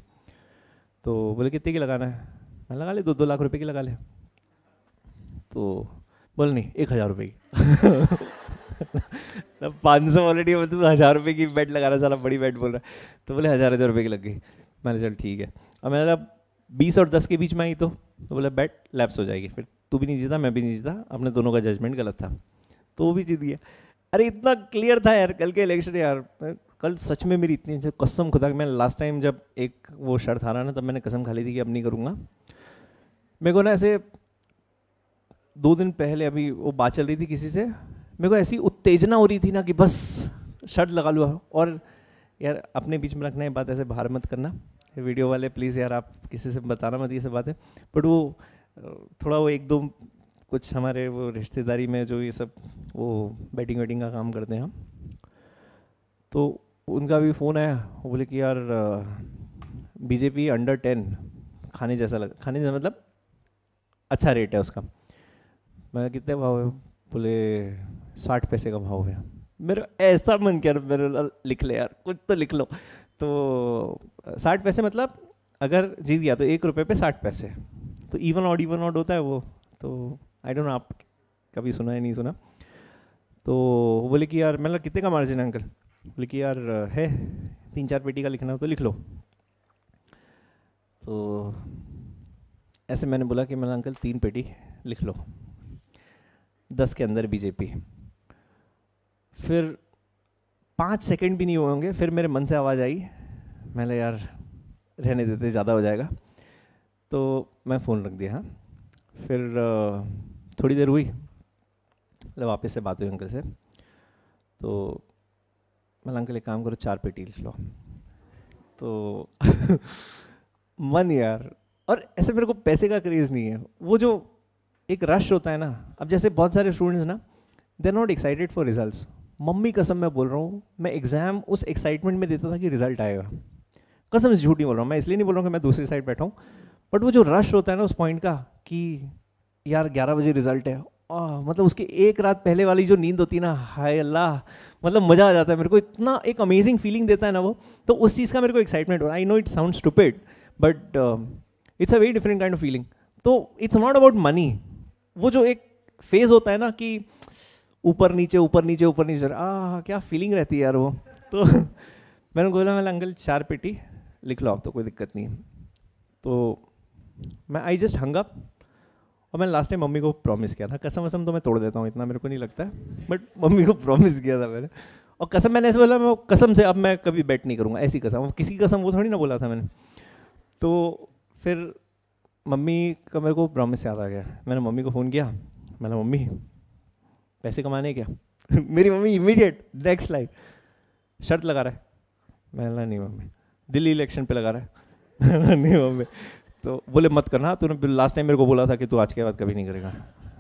तो बोले कितने की लगाना है? मैं लगा ले 2-2 लाख रुपए की लगा ले। तो बोले नहीं 1000 रुपये की। 500 ऑलरेडी, मतलब 1000 रुपये की बेट लगा रहा, साला बड़ी बेट बोल रहा है। तो बोले 1000 रुपये की लग गई। मैंने चल ठीक है। अब मैंने कहा 20 और 10 के बीच में आई तो बोले बेट लैप्स हो जाएगी, फिर तू भी नहीं जीता मैं भी नहीं जीता, अपने दोनों का जजमेंट गलत था, तो वो भी जीत गया। अरे इतना क्लियर था यार कल के इलेक्शन यार। कल सच में मेरी इतनी कसम खुदा, मैं लास्ट टाइम जब एक वो शर्त हारा ना, तब मैंने कसम खा ली थी कि अब नहीं करूँगा। मेरे को ना ऐसे 2 दिन पहले अभी वो बात चल रही थी किसी से, मेरे को ऐसी उत्तेजना हो रही थी ना कि बस शर्ट लगा लूँ। और यार अपने बीच में रखना है बात, ऐसे बाहर मत करना, वीडियो वाले प्लीज़ यार, आप किसी से बताना मत ये सब बातें। बट वो थोड़ा वो 1-2 कुछ हमारे वो रिश्तेदारी में जो ये सब वो बैटिंग वेटिंग का काम करते हैं हम, तो उनका भी फ़ोन आया। वो बोले कि यार बीजेपी अंडर 10 खाने जैसा मतलब अच्छा रेट है उसका। मैंने कितने भाव है? बोले 60 पैसे का भाव है। मेरा ऐसा मन किया मेरे लिख ले यार, कुछ तो लिख लो। तो 60 पैसे मतलब अगर जीत गया तो 1 रुपये पे 60 पैसे, तो इवन ऑड होता है वो। तो आई डोंट नो आप कभी सुना है नहीं सुना। तो बोले कि यार, मतलब कितने का मार्जिन है अंकल? बोले कि यार है 3-4 पेटी का लिखना हो तो लिख लो। तो ऐसे मैंने बोला कि मतलब अंकल 3 पेटी लिख लो, 10 के अंदर बीजेपी। फिर 5 सेकंड भी नहीं हुए होंगे, फिर मेरे मन से आवाज़ आई, मैंने यार रहने देते ज़्यादा हो जाएगा, तो मैं फ़ोन रख दिया। हाँ, फिर थोड़ी देर हुई, मतलब वापस से बात हुई अंकल से। तो मैं अंकल एक काम करो 4 पेटी लिख लो। तो मन यार, और ऐसे मेरे को पैसे का क्रेज़ नहीं है, वो जो एक रश होता है ना। अब जैसे बहुत सारे स्टूडेंट्स ना, they are not excited for results. Mummy कसम मैं बोल रहा हूँ, मैं एग्ज़ाम उस एक्साइटमेंट में देता था कि रिजल्ट आएगा। कसम से झूठ नहीं बोल रहा हूँ, मैं इसलिए नहीं बोल रहा हूँ कि मैं दूसरी साइड बैठा हूँ, बट वो जो रश होता है ना उस पॉइंट का कि यार 11 बजे रिजल्ट है, मतलब उसके एक रात पहले वाली जो नींद होती है ना, हाय अल्लाह, मतलब मज़ा आ जाता है मेरे को, इतना एक अमेजिंग फीलिंग देता है ना वो। तो उस चीज़ का मेरे को एक्साइटमेंट हो रहा है। I know it sound stupid but it's a very different kind of feeling. तो इट्स नॉट अबाउट मनी, वो जो एक फेज होता है ना कि ऊपर नीचे ऊपर नीचे ऊपर नीचे, क्या फीलिंग रहती है यार वो। तो मैंने बोला, मैं अंकल 4 पेटी लिख लो आप, तो कोई दिक्कत नहीं है। तो मैं आई जस्ट हंग अप, और मैंने लास्ट टाइम मम्मी को प्रॉमिस किया था, कसम वसम तो मैं तोड़ देता हूँ, इतना मेरे को नहीं लगता है, बट मम्मी को प्रॉमिस किया था मैंने। और कसम मैंने ऐसे बोला, मैं कसम से अब मैं कभी बेट नहीं करूँगा, ऐसी कसम, किसी की कसम वो थोड़ी ना बोला था मैंने। तो फिर मम्मी का मेरे को प्रॉमिस याद आ गया, मैंने मम्मी को फ़ोन किया, मैंने मम्मी पैसे कमाने क्या? मेरी मम्मी इमीडिएट नेक्स्ट लाइन, शर्त लगा रहा है? मैंने नहीं मम्मी। दिल्ली इलेक्शन पे लगा रहा है? नहीं मम्मी। तो बोले मत करना, तूने लास्ट टाइम मेरे को बोला था कि तू आज के बाद कभी नहीं करेगा।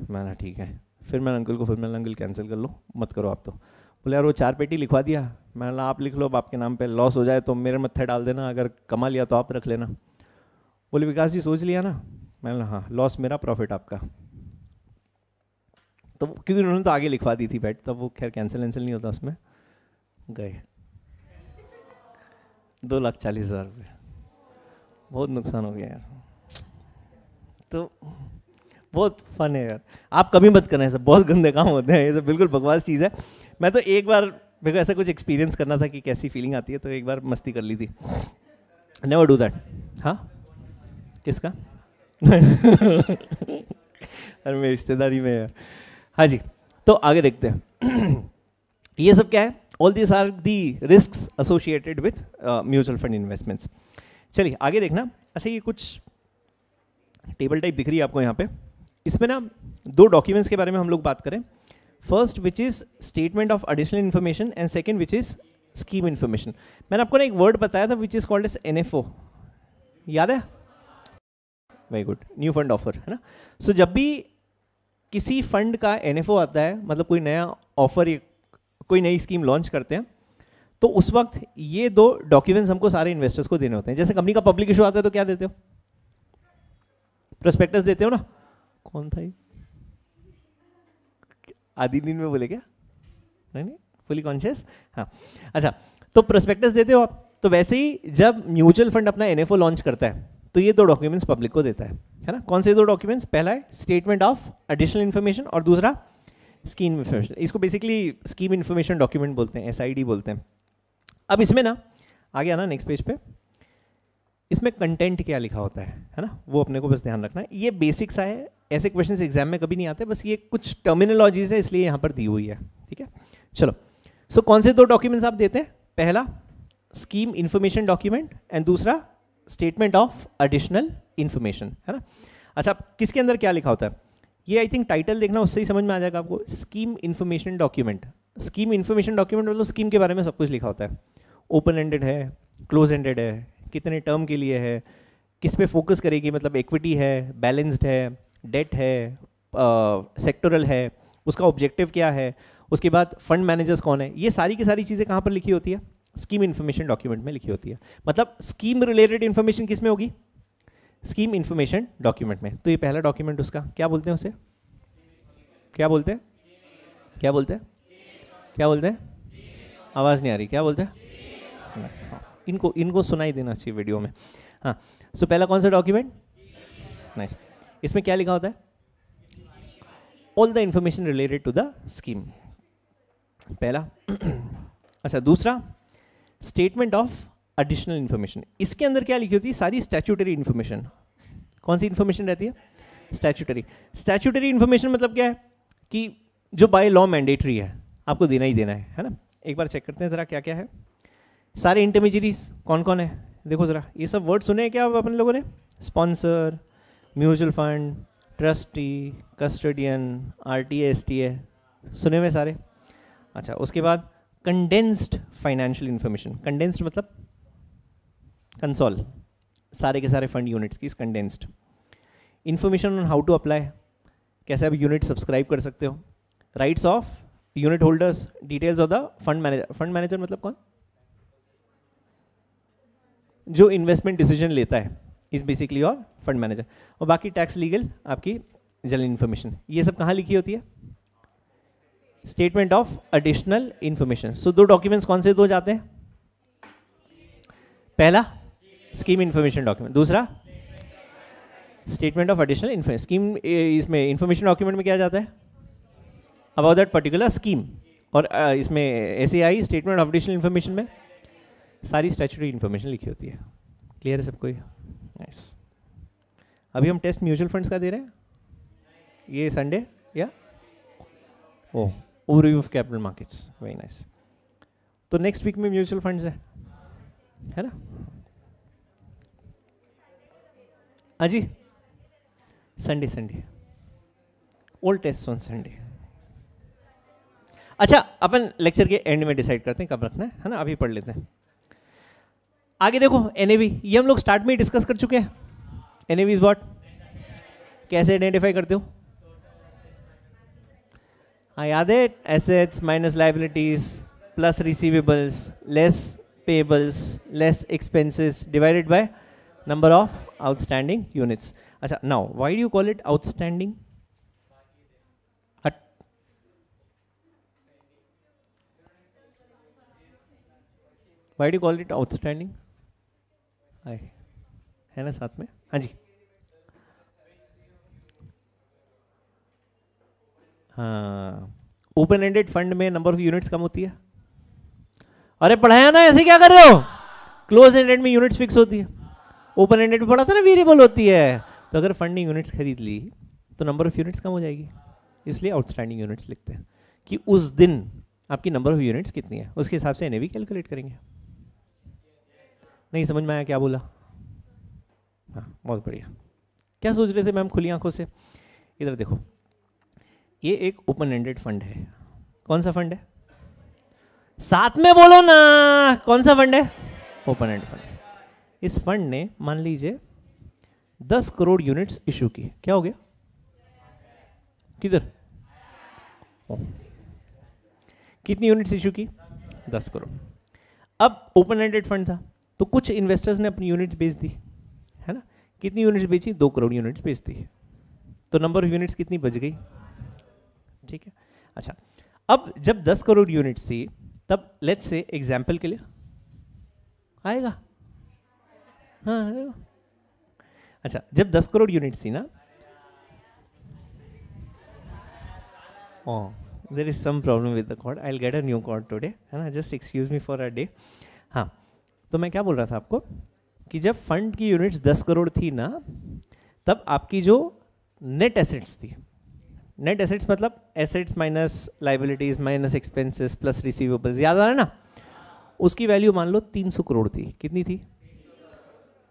मैंने ठीक है। फिर मैंने अंकल को, फिर मैंने अंकल कैंसिल कर लो, मत करो आप। तो बोले यार वो 4 पेटी लिखवा दिया। मैंने आप लिख लो, अब आपके नाम पे लॉस हो जाए तो मेरे मत्थे डाल देना, अगर कमा लिया तो आप रख लेना। बोले विकास जी सोच लिया ना? मैंने हाँ, लॉस मेरा प्रॉफिट आपका। तो क्योंकि उन्होंने तो आगे लिखवा दी थी बैट, तब वो खैर कैंसिल नहीं होता उसमें। गए 2,40,000 रुपये, बहुत नुकसान हो गया यार। तो बहुत फन है यार, आप कभी मत करना, ऐसा बहुत गंदे काम होते हैं, ये सब बिल्कुल बकवास चीज़ है। मैं तो एक बार, मेरे को ऐसा कुछ एक्सपीरियंस करना था कि कैसी फीलिंग आती है, तो एक बार मस्ती कर ली थी। Never do that. हाँ किसका? अरे मेरी रिश्तेदारी में यार। हाँ जी, तो आगे देखते हैं। ये सब क्या है? All this are the risks associated with mutual fund investments. चलिए आगे देखना। अच्छा, ये कुछ टेबल टाइप दिख रही है आपको यहाँ पे, इसमें ना 2 डॉक्यूमेंट्स के बारे में हम लोग बात करें। First which is statement of additional information and second which is scheme information. मैंने आपको ना एक वर्ड बताया था which is called as NFO, याद है? Very good, new fund offer, है ना। सो जब भी किसी फंड का NFO आता है, मतलब कोई नया ऑफर या कोई नई स्कीम लॉन्च करते हैं, तो उस वक्त ये 2 डॉक्यूमेंट्स हमको सारे इन्वेस्टर्स को देने होते हैं। जैसे कंपनी का पब्लिक इशू आता है तो क्या देते हो? प्रोस्पेक्टस देते हो ना। कौन था ये? आधी नींद में बोले क्या? नहीं, फुली कॉन्शियस। हाँ, अच्छा, तो प्रोस्पेक्टस देते हो आप। तो वैसे ही जब म्यूचुअल फंड अपना NFO लॉन्च करता है तो ये 2 डॉक्यूमेंट्स पब्लिक को देता है ना। कौन से 2 डॉक्यूमेंट्स? पहला है स्टेटमेंट ऑफ एडिशनल इन्फॉर्मेशन और दूसरा स्कीम इन्फॉर्मेशन। इसको बेसिकली स्कीम इन्फॉर्मेशन डॉक्यूमेंट बोलते हैं, SID बोलते हैं। अब इसमें ना आगे आना नेक्स्ट पेज पे, इसमें कंटेंट क्या लिखा होता है ना, वो अपने को बस ध्यान रखना है। ये बेसिक सा है, ऐसे क्वेश्चंस एग्जाम में कभी नहीं आते, बस ये कुछ टर्मिनोलॉजीज है इसलिए यहाँ पर दी हुई है, ठीक है। चलो, सो कौन से 2 डॉक्यूमेंट्स आप देते हैं? पहला स्कीम इन्फॉर्मेशन डॉक्यूमेंट एंड दूसरा स्टेटमेंट ऑफ एडिशनल इन्फॉर्मेशन, है ना। अच्छा, किसके अंदर क्या लिखा होता है? ये आई थिंक टाइटल देखना, उससे ही समझ में आ जाएगा आपको। Scheme information document. Scheme information document मतलब स्कीम के बारे में सब कुछ लिखा होता है। ओपन एंडेड है, क्लोज एंडेड है, कितने टर्म के लिए है, किस पे फोकस करेगी, मतलब इक्विटी है, बैलेंस्ड है, डेट है, सेक्टोरल है, उसका ऑब्जेक्टिव क्या है, उसके बाद फंड मैनेजर्स कौन है, ये सारी की सारी चीज़ें कहाँ पर लिखी होती है? स्कीम इन्फॉर्मेशन डॉक्यूमेंट में लिखी होती है। मतलब स्कीम रिलेटेड इन्फॉर्मेशन किस में होगी? स्कीम इन्फॉर्मेशन डॉक्यूमेंट में। तो ये पहला डॉक्यूमेंट उसका क्या बोलते हैं? उसे क्या बोलते हैं? क्या बोलते हैं? क्या बोलते हैं? आवाज़ नहीं आ रही, क्या बोलते हैं? इनको सुनाई देना चाहिए वीडियो में। हाँ, सो पहला कौन सा डॉक्यूमेंट? नाइस। इसमें क्या लिखा होता है? All the information related to the scheme, पहला। अच्छा, दूसरा स्टेटमेंट ऑफ एडिशनल इन्फॉर्मेशन। इसके अंदर क्या लिखी होती है? सारी स्टैट्यूटरी इन्फॉर्मेशन। कौन सी इन्फॉर्मेशन रहती है? स्टैट्यूटरी। स्टैट्यूटरी इन्फॉर्मेशन मतलब क्या है? कि जो बाय लॉ मैंडेटरी है, आपको देना ही देना है ना। एक बार चेक करते हैं जरा क्या क्या है। सारे इंटरमीडियरीज कौन कौन है, देखो जरा। ये सब वर्ड सुने हैं क्या अपन लोगों ने? Sponsor, mutual fund, trustee, custodian, RTA, STA, सुने हुए सारे। अच्छा, उसके बाद कंडेंस्ड फाइनेंशियल इन्फॉर्मेशन। कंडेंस्ड मतलब कंसोल, सारे के सारे फंड यूनिट्स की condensed information on how to apply, कैसे आप यूनिट सब्सक्राइब कर सकते हो, rights of unit holders, details of the fund manager. Fund manager मतलब कौन? जो इन्वेस्टमेंट डिसीजन लेता है, इज बेसिकली और फंड मैनेजर। और बाकी टैक्स लीगल आपकी जनरल इन्फॉर्मेशन, ये सब कहाँ लिखी होती है? Statement of additional information. So दो डॉक्यूमेंट्स कौन से दो जाते हैं? पहला स्कीम इन्फॉर्मेशन डॉक्यूमेंट, दूसरा statement of additional information. Scheme इसमें इन्फॉर्मेशन डॉक्यूमेंट में क्या जाता है? अबाउट दैट पर्टिकुलर स्कीम, और इसमें SAI statement of additional information में सारी स्टैट्यूटरी इन्फॉर्मेशन लिखी होती है। क्लियर है सबको? नाइस। अभी हम टेस्ट म्यूचुअल फंड्स का दे रहे हैं ये संडे, या overview of capital markets, very nice. तो नेक्स्ट वीक में म्यूचुअल फंड्स है ना? अजी Sunday old test on Sunday. अच्छा, अपन लेक्चर के एंड में डिसाइड करते हैं कब रखना है ना? अभी पढ़ लेते हैं। आगे देखो एनएवी, ये हम लोग स्टार्ट में ही डिस्कस कर चुके हैं। NAV is what? कैसे आइडेंटिफाई करते हो? हाँ याद है, assets minus liabilities plus receivables less payables less expenses divided by number of outstanding units. अच्छा, now why do you call it outstanding? Why do call it outstanding? है ना साथ में? हाँ जी, हाँ, ओपन एंडेड फंड में नंबर ऑफ यूनिट्स कम होती है। अरे पढ़ाया ना, ऐसे क्या कर रहे हो? क्लोज एंडेड में यूनिट्स फिक्स होती है, ओपन एंडेड में पढ़ा था ना वेरिएबल होती है। तो अगर फंडिंग यूनिट्स खरीद ली तो नंबर ऑफ यूनिट्स कम हो जाएगी, इसलिए आउटस्टैंडिंग यूनिट्स लिखते हैं कि उस दिन आपकी नंबर ऑफ यूनिट्स कितनी है, उसके हिसाब से एनएवी कैलकुलेट करेंगे। नहीं समझ में आया क्या बोला? हाँ बहुत बढ़िया। क्या सोच रहे थे मैम खुली आंखों से? इधर देखो, ये एक ओपन एंडेड फंड है। कौन सा फंड है? साथ में बोलो ना, कौन सा फंड है? Open ended fund. इस फंड ने मान लीजिए 10 करोड़ यूनिट्स इशू की। क्या हो गया? किधर? कितनी यूनिट्स इशू की? 10 करोड़। अब ओपन एंडेड फंड था तो कुछ इन्वेस्टर्स ने अपनी यूनिट्स बेच दी, है ना? कितनी यूनिट्स बेची? 2 करोड़ यूनिट्स बेच दी। तो नंबर ऑफ यूनिट्स कितनी बच गई? ठीक है। अच्छा, अब जब 10 करोड़ यूनिट्स थी तब लेट्स से एग्जाम्पल के लिए आएगा, हाँ आएगा। अच्छा, जब 10 करोड़ यूनिट्स थी ना, there is some problem with the cord, I will get a new cord today, है ना? Just excuse me for a day. हाँ, तो मैं क्या बोल रहा था आपको कि जब फंड की यूनिट्स 10 करोड़ थी ना, तब आपकी जो नेट एसेट्स थी, नेट एसेट्स मतलब assets minus liabilities minus expenses plus receivables, याद आ रहा है ना? उसकी वैल्यू मान लो 300 करोड़ थी। कितनी थी?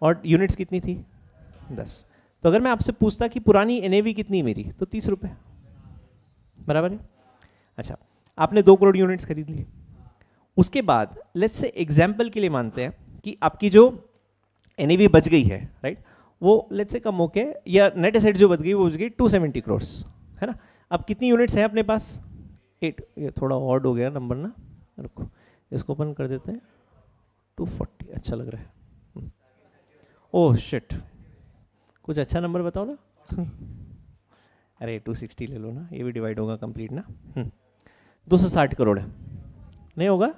और यूनिट्स कितनी थी? 10। तो अगर मैं आपसे पूछता कि पुरानी एनएवी कितनी मेरी, तो 30 रुपये, बराबर है? अच्छा, आपने 2 करोड़ यूनिट्स खरीद ली। उसके बाद लेट्स से एग्जाम्पल के लिए मानते हैं कि आपकी जो एनएवी बच गई है, राइट, वो लेट्स से कम होके, या नेट एसेट जो बच गई वो बच गई 270 करोड़, है ना? अब कितनी यूनिट्स हैं अपने पास? 8। ये थोड़ा ऑड हो गया नंबर ना, रुको इसको ओपन कर देते हैं। 240 अच्छा लग रहा है। ओह शिट, कुछ अच्छा नंबर बताओ ना। अरे 260 ले लो ना, ये भी डिवाइड होगा कंप्लीट ना। 260 करोड़ है, नहीं होगा?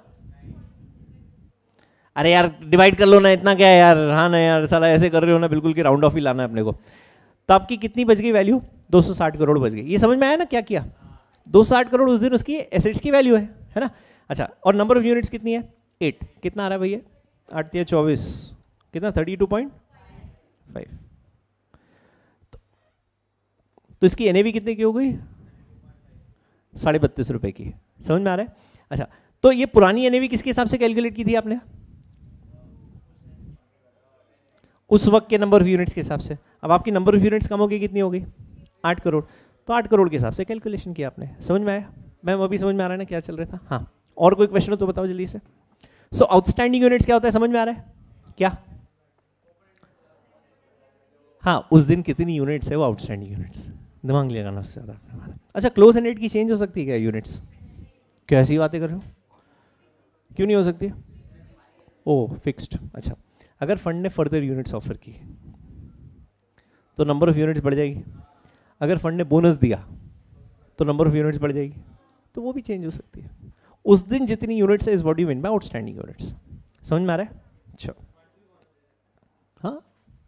अरे यार डिवाइड कर लो ना, इतना क्या है यार। हाँ ना यार, साला ऐसे कर रहे हो ना बिल्कुल कि राउंड ऑफ ही लाना है अपने को। तो आपकी कितनी बच गई वैल्यू? 260 करोड़ बच गई। ये समझ में आया ना क्या किया? 260 करोड़ उस दिन उसकी एसेट्स की वैल्यू है ना? अच्छा, और नंबर ऑफ यूनिट्स कितनी है? 8। कितना आ रहा है भैया? 8 या 24, कितना? 32.5। तो इसकी एनएवी कितने की हो गई? 32.5 रुपए की। समझ में आ रहा है? अच्छा, तो ये पुरानी एनएवी किसके हिसाब से कैलकुलेट की थी आपने? उस वक्त के नंबर ऑफ यूनिट्स के हिसाब से। अब आपकी नंबर ऑफ यूनिट्स कम हो गई, कितनी हो गई? 8 करोड़। तो 8 करोड़ के हिसाब से कैलकुलेशन किया आपने। समझ में आया? मैम अभी समझ में आ रहा है ना क्या चल रहा था? हाँ, और कोई क्वेश्चन हो तो बताओ जल्दी से। सो आउटस्टैंडिंग यूनिट्स क्या होता है, समझ में आ रहा है क्या? हाँ, उस दिन कितनी यूनिट्स है वो आउटस्टैंडिंग यूनिट्स, दिमाग लगाना उससे ज़्यादा। अच्छा, क्लोज एंडेड की चेंज हो सकती है क्या यूनिट्स? क्या ऐसी बातें कर रहे हो? क्यों नहीं हो सकती? ओह फिक्स्ड। अच्छा, अगर फंड ने फर्दर यूनिट्स ऑफर की तो नंबर ऑफ यूनिट्स बढ़ जाएगी। अगर फंड ने बोनस दिया तो नंबर ऑफ यूनिट्स बढ़ जाएगी, तो वो भी चेंज हो सकती है। उस दिन जितनी यूनिट्स है is what you mean bye outstanding units. समझ में आ रहा है? अच्छा, हाँ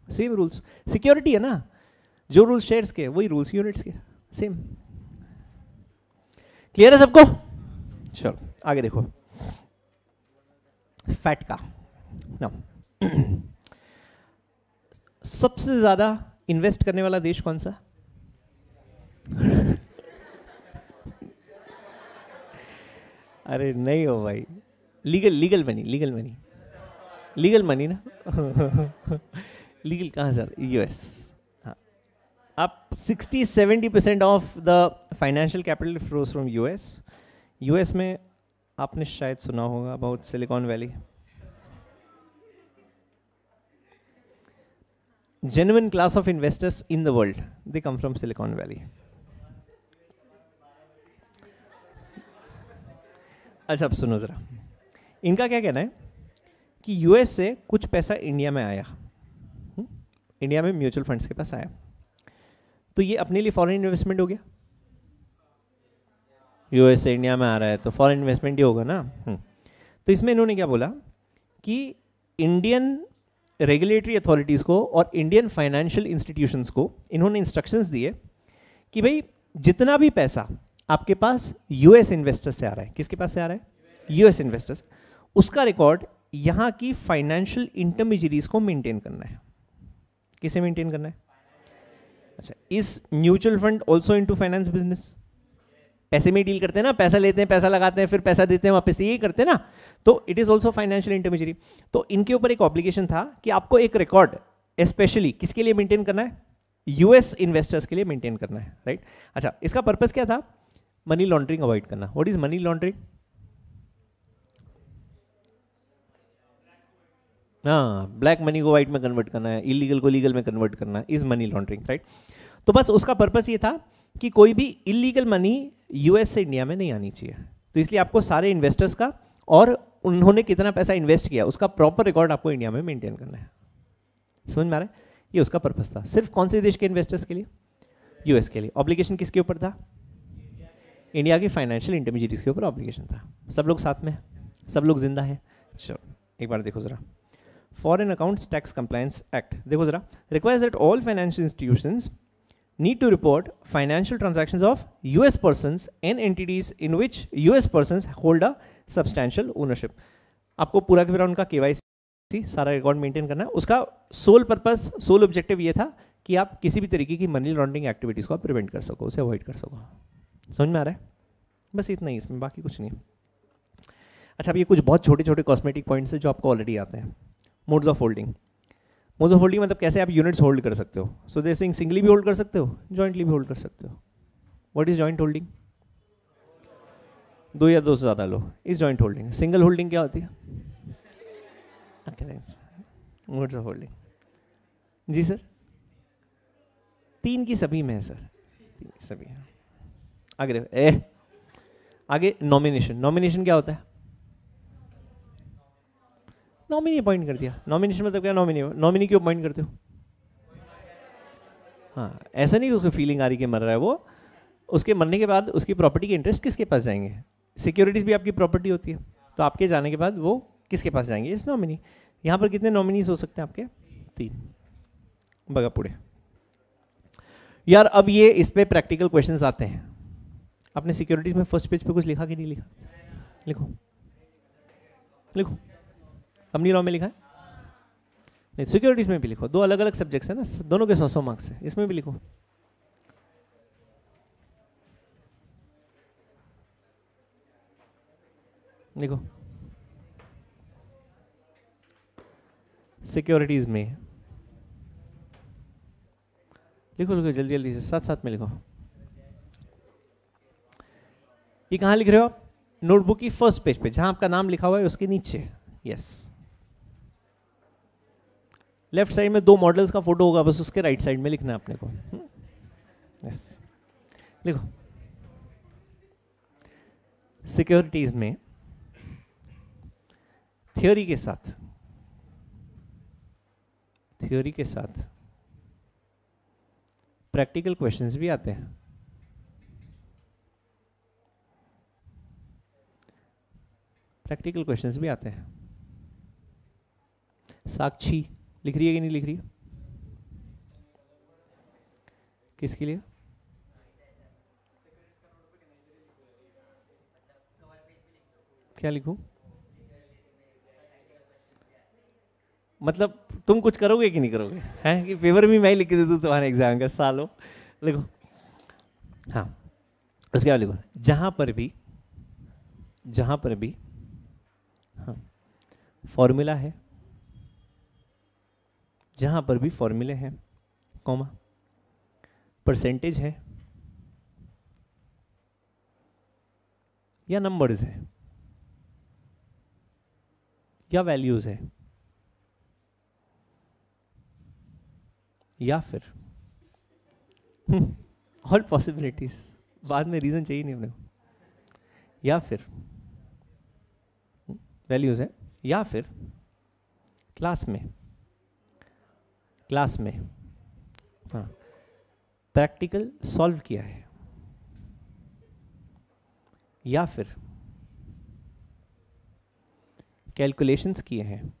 सेम रूल्स, सिक्योरिटी है ना, जो रूल्स शेयर्स के वही रूल्स यूनिट्स के, सेम। क्लियर है सबको? चलो आगे देखो, फैट का ना। सबसे ज्यादा इन्वेस्ट करने वाला देश कौन सा? अरे नहीं हो भाई, लीगल मनी ना। लीगल कहाँ सर? यूएस। हाँ, आप 60-70% of the financial capital flows from US. US में आपने शायद सुना होगा about silicon valley. genuine class of investors in the world, they come from Silicon Valley. अच्छा अब सुनो जरा, इनका क्या कहना है कि यूएस से कुछ पैसा इंडिया में आया, इंडिया में म्यूचुअल फंड्स के पास आया, तो ये अपने लिए फॉरेन इन्वेस्टमेंट हो गया। यूएस से इंडिया में आ रहा है तो फॉरेन इन्वेस्टमेंट ही होगा ना। तो इसमें इन्होंने क्या बोला कि इंडियन रेगुलेटरी अथॉरिटीज़ को और इंडियन फाइनेंशियल इंस्टीट्यूशंस को इन्होंने इंस्ट्रक्शंस दिए कि भाई जितना भी पैसा आपके पास यूएस इन्वेस्टर्स से आ रहा है, किसके पास से आ रहा है? यूएस इन्वेस्टर्स, उसका रिकॉर्ड यहाँ की फाइनेंशियल इंटरमीडियरीज को मेंटेन करना है। किसे मेंटेन करना है? अच्छा, इस mutual fund also into finance business? पैसे में डील करते हैं ना, पैसा लेते हैं, पैसा लगाते हैं, फिर पैसा देते हैं वापस, यही करते हैं ना। तो it is also financial intermediary. तो इनके ऊपर एक ऑब्लिगेशन था कि आपको एक रिकॉर्ड स्पेशली किसके लिए मेंटेन करना है? यूएस इन्वेस्टर्स के लिए मेंटेन करना है, राइट? अच्छा, इसका पर्पस क्या था? मनी लॉन्ड्रिंग अवॉइड करना। What is money laundering? हाँ, ब्लैक मनी को व्हाइट में कन्वर्ट करना है, इलीगल को लीगल में कन्वर्ट करना है, इज मनी लॉन्ड्रिंग, राइट? तो बस उसका पर्पस ये था कि कोई भी इलीगल मनी यूएस से इंडिया में नहीं आनी चाहिए। तो इसलिए आपको सारे इन्वेस्टर्स का और उन्होंने कितना पैसा इन्वेस्ट किया उसका प्रॉपर रिकॉर्ड आपको इंडिया में मेंटेन करना है। समझ में आ रहा है? ये उसका पर्पस था। सिर्फ कौन से देश के इन्वेस्टर्स के लिए? यूएस के लिए। ऑब्लिगेशन किसके ऊपर था? इंडिया की फाइनेंशियल इंटरमीडियरीज के ऊपर ऑब्लिगेशन था। सब लोग साथ में, सब लोग जिंदा है। चलो एक बार देखो जरा, foreign accounts tax compliance act देखो जरा, requires that all financial institutions need to report financial transactions of US persons and entities in which US persons hold a substantial ownership। आपको पूरा के पूरा उनका केवाईसी सारा रिकॉर्ड मेंटेन करना है। उसका सोल पर्पस, सोल ऑब्जेक्टिव ये था कि आप किसी भी तरीके की मनी लॉन्ड्रिंग एक्टिविटीज़ को आप प्रिवेंट कर सको, उसे अवॉइड कर सको। समझ में आ रहा है? बस इतना ही, इसमें बाकी कुछ नहीं। अच्छा, अब ये कुछ बहुत छोटे छोटे कॉस्मेटिक पॉइंट्स हैं जो आपको ऑलरेडी आते हैं। Modes of holding. Modes of holding मतलब कैसे आप यूनिट्स होल्ड कर सकते हो। सो दे सिंग सिंगली भी होल्ड कर सकते हो, जॉइंटली भी होल्ड कर सकते हो। What is joint holding? दो या दो से ज़्यादा लो is joint holding. Single holding क्या होती है? मोड्स ऑफ होल्डिंग जी सर, तीन की सभी में है सर, तीन की सभी है। आगे नॉमिनेशन। नॉमिनेशन क्या होता है? नॉमिनी अपॉइंट कर दिया। नॉमिनेशन मतलब क्या? नॉमिनी क्यों अपॉइंट करते हो? हाँ, ऐसा नहीं कि उसको फीलिंग आ रही कि मर रहा है वो, उसके मरने के बाद उसकी प्रॉपर्टी के इंटरेस्ट किसके पास जाएंगे? सिक्योरिटीज भी आपकी प्रॉपर्टी होती है, तो आपके जाने के बाद वो किसके पास जाएंगे? इस नॉमिनी। यहाँ पर कितने नॉमिनीज हो सकते हैं आपके? 3। बगा पुड़े यार। अब ये इस पे प्रैक्टिकल क्वेश्चंस आते हैं। आपने सिक्योरिटीज में फर्स्ट पेज पे कुछ लिखा कि नहीं लिखा? लिखो लिखो। कंपनी लॉ में लिखा है? नहीं, सिक्योरिटीज में भी लिखो। 2 अलग अलग सब्जेक्ट्स है ना, दोनों के 100 मार्क्स है, इसमें भी लिखो। लिखो सिक्योरिटीज में, लिखो लिखो जल्दी जल्दी से, साथ साथ में लिखो। ये कहाँ लिख रहे हो आप? नोटबुक की फर्स्ट पेज पे, जहां आपका नाम लिखा हुआ है उसके नीचे। यस, लेफ्ट साइड में 2 मॉडल्स का फोटो होगा, बस उसके राइट साइड में लिखना है अपने को। यस, लिखो सिक्योरिटीज में थ्योरी के साथ प्रैक्टिकल क्वेश्चंस भी आते हैं। प्रैक्टिकल क्वेश्चंस भी आते हैं। साक्षी लिख रही है कि नहीं लिख रही है? किसके लिए? क्या लिखूं? मतलब तुम कुछ करोगे कि नहीं करोगे? हैं कि पेपर भी मैं ही लिख के दे दूं तुम्हारे एग्जाम का? सालों लिखो। हाँ, उसके बाद लिखो, जहां पर भी हाँ फॉर्मूला है, जहां पर भी फॉर्मूले हैं, कॉमा, परसेंटेज है या नंबर्स है या वैल्यूज है या फिर ऑल पॉसिबिलिटीज, बाद में रीजन चाहिए नहीं अपने को, या फिर वैल्यूज है, या फिर क्लास में हाँ प्रैक्टिकल सॉल्व किया है, या फिर कैलकुलेशंस किए हैं,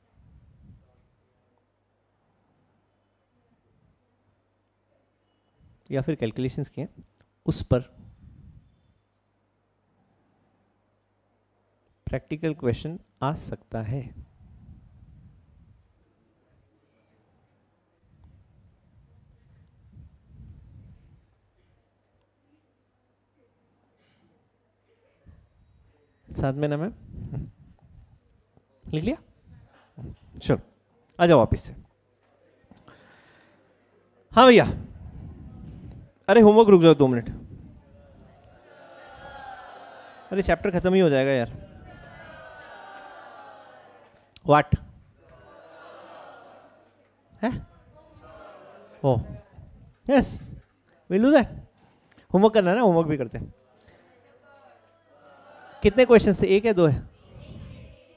या फिर कैलकुलेशंस किए, उस पर प्रैक्टिकल क्वेश्चन आ सकता है। साथ में ना मैम लिख लिया? चलो आ जाओ वापिस से। हाँ भैया, अरे होमवर्क रुक जाओ 2 मिनट। अरे चैप्टर खत्म ही हो जाएगा यार। व्हाट है? ओ yes, will do that. Homework करना है ना, होमवर्क भी करते हैं। कितने क्वेश्चन थे? 1 है 2 है?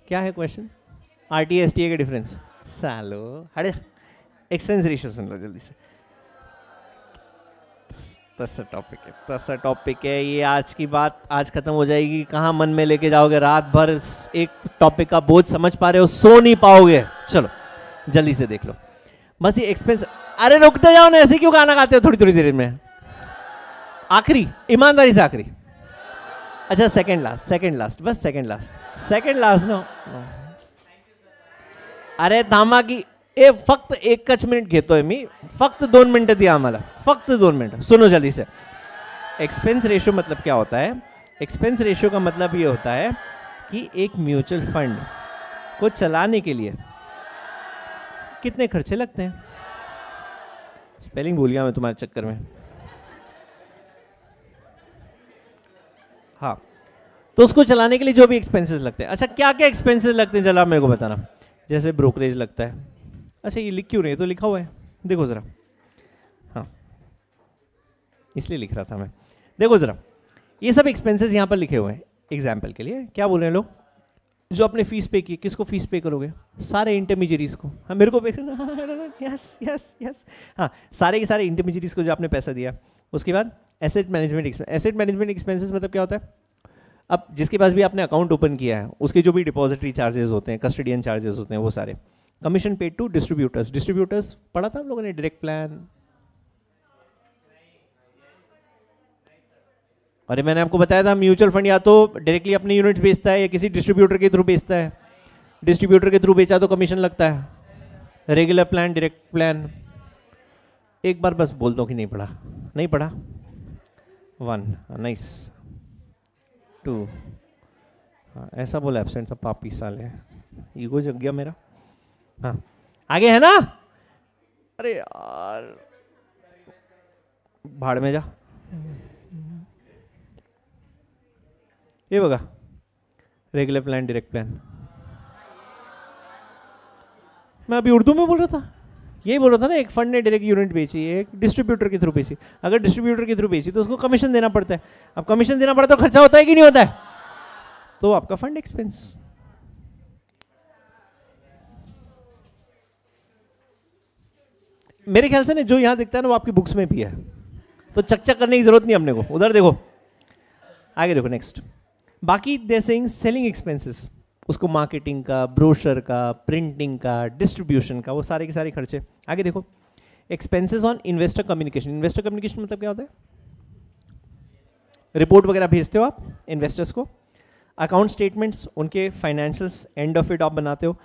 क्या है क्वेश्चन? आरटीए एसटीए के डिफरेंस। सालो हटे, एक्सपेंस रेशियो सुन लो जल्दी से। तसा टॉपिक है ये। आज की बात आज खत्म हो जाएगी। कहाँ मन में लेके जाओगे? रात भर एक टॉपिक का बोझ समझ पा रहे हो, सो नहीं पाओगे। चलो जल्दी से देख लो बस ये एक्सपेंस। अरे रुकते जाओ ना, ऐसे क्यों गाना गाते हो थोड़ी थोड़ी देर में? आखिरी, ईमानदारी से आखिरी। अच्छा सेकंड लास्ट बस सेकंड लास्ट नो। अरे थांबा की ए फक्त 1 मिनिट घेतोय मी, फक्त 2 मिनिटं दिया आम्हाला, फक्त 2 मिनिटं। सुनो जल्दी से। एक्सपेंस रेशियो मतलब क्या होता है? एक्सपेंस रेशियो का मतलब ये होता है कि एक म्यूचुअल फंड को चलाने के लिए कितने खर्चे लगते हैं। स्पेलिंग भूल गया मैं तुम्हारे चक्कर में। हाँ, तो उसको चलाने के लिए जो भी एक्सपेंसेस लगते हैं। अच्छा क्या क्या एक्सपेंसेस लगते हैं जरा मेरे को बताना। जैसे ब्रोकरेज लगता है। अच्छा ये लिख क्यों नहीं है? तो लिखा हुआ है, देखो जरा। हाँ इसलिए लिख रहा था मैं। देखो जरा, ये सब एक्सपेंसेस यहाँ पर लिखे हुए हैं। एग्जाम्पल के लिए क्या बोल रहे हैं लोग? जो आपने फीस पे की, किसको फीस पे करोगे? सारे इंटरमीडियरीज को। हाँ मेरे को पे करना। Yes yes yes. हाँ सारे के सारे इंटरमीडियरीज को जो आपने पैसा दिया। उसके बाद asset management expense. Asset management expenses मतलब क्या होता है? अब जिसके पास भी आपने अकाउंट ओपन किया है उसके जो भी डिपॉजिटरी चार्जेस होते हैं, कस्टडियन चार्जेस होते हैं, वो सारे। Commission paid to distributors. Distributors पढ़ा था हम लोगों ने, डायरेक्ट प्लान। अरे मैंने आपको बताया था म्यूचुअल फंड या तो डायरेक्टली अपने यूनिट्स बेचता है या किसी डिस्ट्रीब्यूटर के थ्रू बेचता है। डिस्ट्रीब्यूटर के थ्रू बेचा तो कमीशन लगता है। Regular plan, direct plan. एक बार बस बोल दो कि नहीं पढ़ा। नहीं पढ़ा? 1 नाइस 2। हाँ ऐसा बोला एब्सेंट, सब पापी साले, ईगो जग गया मेरा। हाँ आगे है ना? अरे यार भाड़ में जा। ये बघा, रेगुलर प्लान, डायरेक्ट प्लान। मैं अभी उर्दू में बोल रहा था, यही बोल रहा था ना। एक फंड ने डायरेक्ट यूनिट बेची, एक डिस्ट्रीब्यूटर के थ्रू बेची। अगर डिस्ट्रीब्यूटर के थ्रू बेची तो उसको कमीशन देना पड़ता है। अब कमीशन देना पड़ता है तो खर्चा होता है कि नहीं होता है? तो आपका फंड एक्सपेंस। मेरे ख्याल से ना जो यहां दिखता है ना वो आपकी बुक्स में भी है। तो चक करने की जरूरत नहीं अपने को, उधर देखो, आगे देखो नेक्स्ट। बाकी दे सेइंग सेलिंग एक्सपेंसेस, उसको मार्केटिंग का, ब्रोशर का, प्रिंटिंग का, डिस्ट्रीब्यूशन का, वो सारे के सारे खर्चे। आगे देखो expenses on investor communication. Investor communication मतलब क्या होता है? रिपोर्ट वगैरह भेजते हो आप इन्वेस्टर्स को। अकाउंट स्टेटमेंट्स, उनके फाइनेंशियल्स एंड ऑफ इट आप बनाते हो।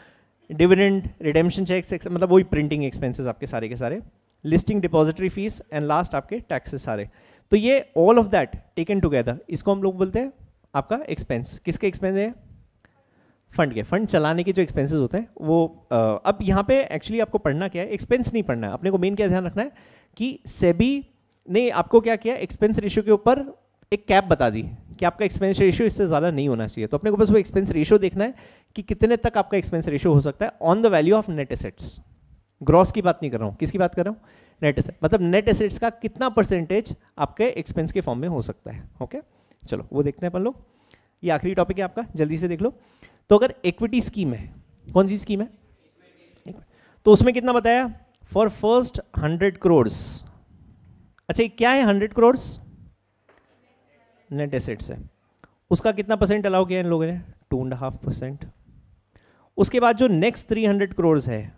डिविडेंड, रिडेम्पशन चेक्स, मतलब वही प्रिंटिंग एक्सपेंसेस आपके सारे के सारे। Listing, depository fees and last आपके टैक्सेस सारे। तो ये all of that taken together, इसको हम लोग बोलते हैं आपका एक्सपेंस। किसके एक्सपेंस है? फंड के, फंड चलाने के जो एक्सपेंसेस होते हैं वो। अब यहाँ पे एक्चुअली आपको पढ़ना क्या है, एक्सपेंस नहीं पढ़ना है अपने को। मेन क्या ध्यान रखना है कि सेबी ने आपको क्या किया, एक्सपेंस रेशियो के ऊपर एक कैप बता दी कि आपका एक्सपेंस रेशियो इससे ज़्यादा नहीं होना चाहिए। तो अपने को बस वो एक्सपेंस रेशियो देखना है कि कितने तक आपका एक्सपेंस रेशियो हो सकता है on the value of net assets. Gross की बात नहीं कर रहा हूँ, किसकी बात कर रहा हूँ? नेट एसेट, मतलब नेट एसेट्स का कितना परसेंटेज आपके एक्सपेंस के फॉर्म में हो सकता है। ओके, चलो वो देखते हैं अपन लोग। ये आखिरी टॉपिक है आपका, जल्दी से देख लो। तो अगर इक्विटी स्कीम है, कौन सी स्कीम है? तो उसमें कितना बताया? For first 100 crore. अच्छा, क्या है 100 करोड़? नेट एसेट्स है। उसका कितना परसेंट अलाउ किया इन लोगों ने? 2.5%। उसके बाद जो नेक्स्ट 300 करोड़ है,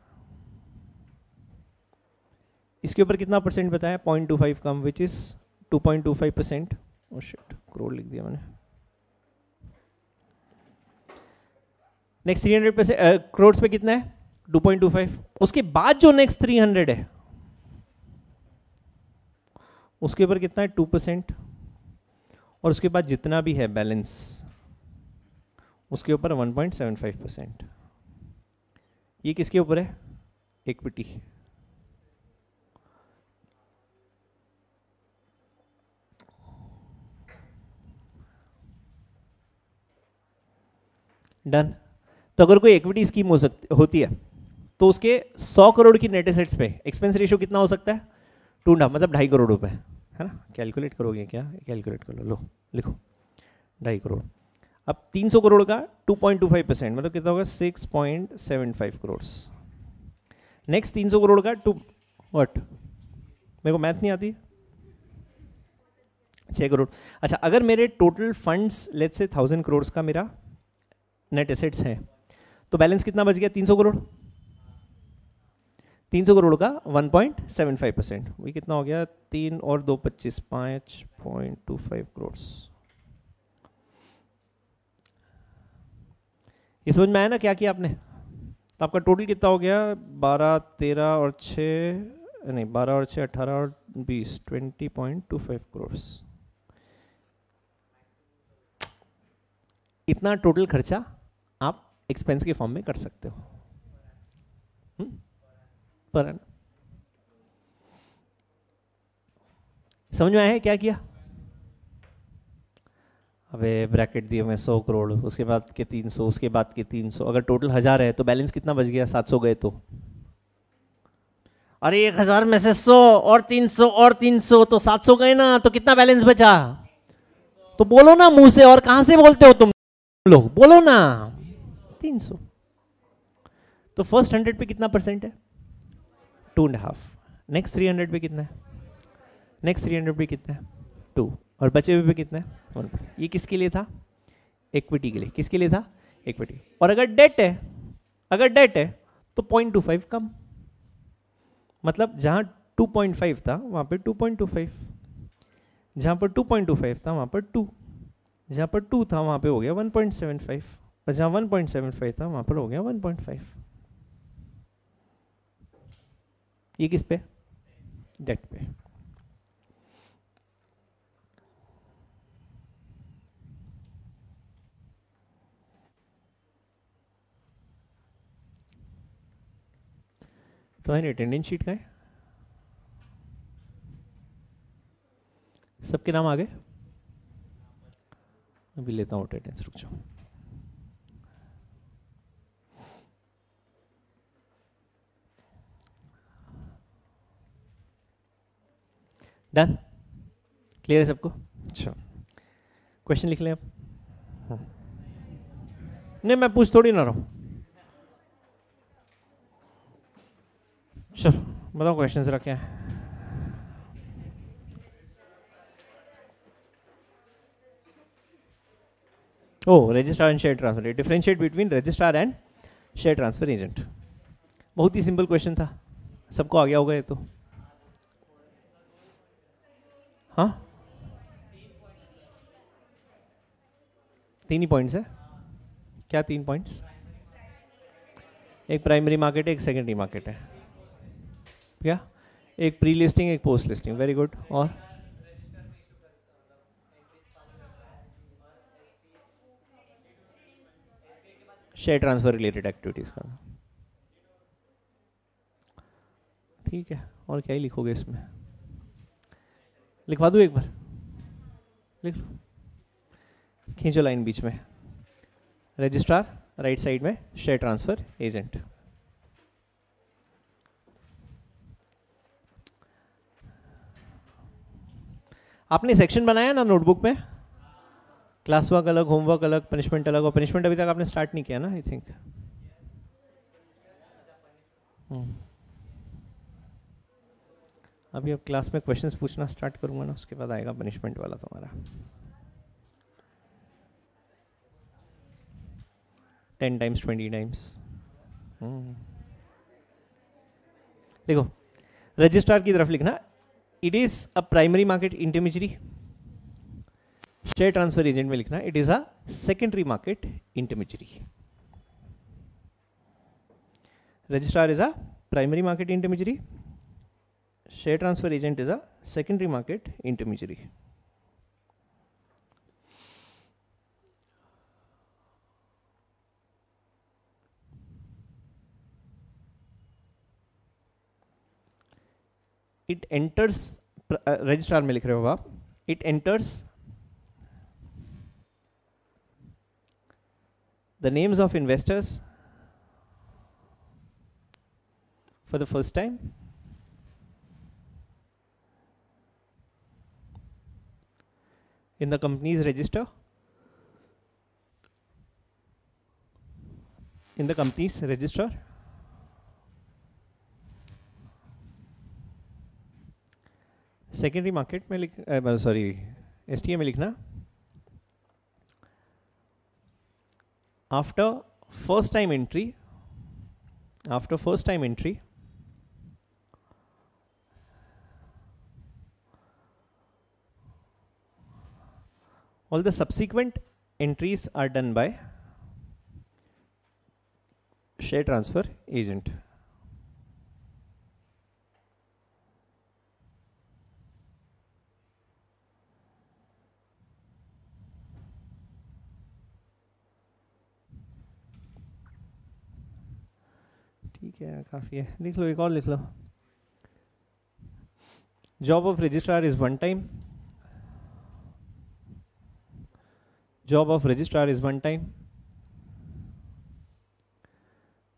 इसके ऊपर कितना परसेंट बताया? 0.25 कम, which is 2.25%। Oh shit, crore लिख दिया मैंने। नेक्स्ट 300 करोड़ पे कितना है? 2.25। उसके बाद जो नेक्स्ट 300 है उसके ऊपर कितना है? 2%। और उसके बाद जितना भी है बैलेंस उसके ऊपर 1.75%। ये किसके ऊपर है? इक्विटी। डन। तो अगर कोई इक्विटी स्कीम होती है तो उसके 100 करोड़ की नेट एसेट्स पे एक्सपेंस रेशियो कितना हो सकता है? 2.5, मतलब 2.5 करोड़ रुपए, है ना? कैलकुलेट करोगे क्या? कैलकुलेट कर लो, लिखो 2.5 करोड़। अब 300 करोड़ का 2.25% मतलब कितना होगा? 6.75 करोड़। नेक्स्ट 300 करोड़ का व्हाट, मेरे को मैथ नहीं आती, 6 करोड़। अच्छा, अगर मेरे total funds let's say 1000 crore का मेरा नेट एसेट्स है, तो बैलेंस कितना बच गया? 300 करोड़। 300 करोड़ का 1.75%, वही कितना हो गया? 3 और 2 25, 5.25 करोड़। ये समझ में आया ना क्या किया आपने? तो आपका टोटल कितना हो गया? 12, 13 और 6 नहीं, 12 और 6 18 और 20, 20.25 करोड़। इतना टोटल खर्चा आप एक्सपेंस के फॉर्म में कर सकते हो पर annum। समझ में आया है क्या किया? अबे ब्रैकेट दिए मैं 100 करोड़, उसके बाद के 300, उसके बाद के 300, अगर टोटल 1000 है तो बैलेंस कितना बच गया? 700 गए तो, अरे 1000 में से 100 और 300 और 300 तो 700 गए ना, तो कितना बैलेंस बचा? तो बोलो ना मुंह से, और कहां से बोलते हो तुम लोग? बोलो ना, 300। तो फर्स्ट 100 पे कितना परसेंट है? 2.5। नेक्स्ट 300 पे कितना है? नेक्स्ट 300 पे कितना है? 2। और बचे हुए पे कितना है? 1। ये किसके लिए था? इक्विटी के लिए। किसके लिए था? इक्विटी। और अगर डेट है, तो 0.25 कम, मतलब जहां 2.5 था वहां पे 2.25, जहां पर 2.25 था वहां पर 2, जहां पर 2 था वहां पे हो गया 1.75, और जहां 1.75 था वहां पर हो गया 1.5। ये किस पे? डेट पे। तो अटेंडेंस शीट का है, सबके नाम आ गए? अभी लेता हूँ अटेंडेंस, रुक जाओ। डन? क्लियर है सबको? अच्छा, क्वेश्चन लिख लें आप। नहीं, मैं पूछ थोड़ी ना रहा हूँ। चलो बताओ क्वेश्चन रखे हैं। Oh registrar and share transfer, differentiate between registrar and share transfer agent. बहुत ही सिंपल क्वेश्चन था, सबको आ गया होगा ये तो। हाँ 3 ही पॉइंट्स है। क्या 3 पॉइंट्स? एक प्राइमरी मार्केट है, एक सेकेंडरी मार्केट है, क्या? एक प्री लिस्टिंग, एक पोस्ट लिस्टिंग। Very good. और शेयर ट्रांसफर रिलेटेड एक्टिविटीज करना, ठीक है। और क्या ही लिखोगे इसमें? लिखवा दूँ एक बार? लिख लो, खींचो लाइन बीच में। रजिस्ट्रार राइट साइड में, शेयर ट्रांसफर एजेंट। आपने सेक्शन बनाया ना नोटबुक में, क्लास वर्क अलग, होमवर्क अलग, पनिशमेंट अलग। और पनिशमेंट अभी तक आपने स्टार्ट नहीं किया ना, आई थिंक। अभी अब क्लास में क्वेश्चंस पूछना स्टार्ट करूंगा ना, उसके बाद आएगा पनिशमेंट वाला तुम्हारा। 10 टाइम्स 20 टाइम्स। देखो रजिस्ट्रार की तरफ लिखना, it is a primary market intermediary. Share transfer agent में लिखना, it is a secondary market intermediary. Registrar is a primary market intermediary, share transfer agent is a secondary market intermediary. It enters, registrar में लिख रहे हो आप, it enters the names of investors for the first time, in the company's register, in the company's register, secondary market में लिख, सॉरी STA में लिखना, after first time entry, after first time entry, all the subsequent entries are done by share transfer agent. ठीक है, काफ़ी है। लिख लो, एक और लिख लो। Job of registrar is 1 time, job of registrar is 1 time,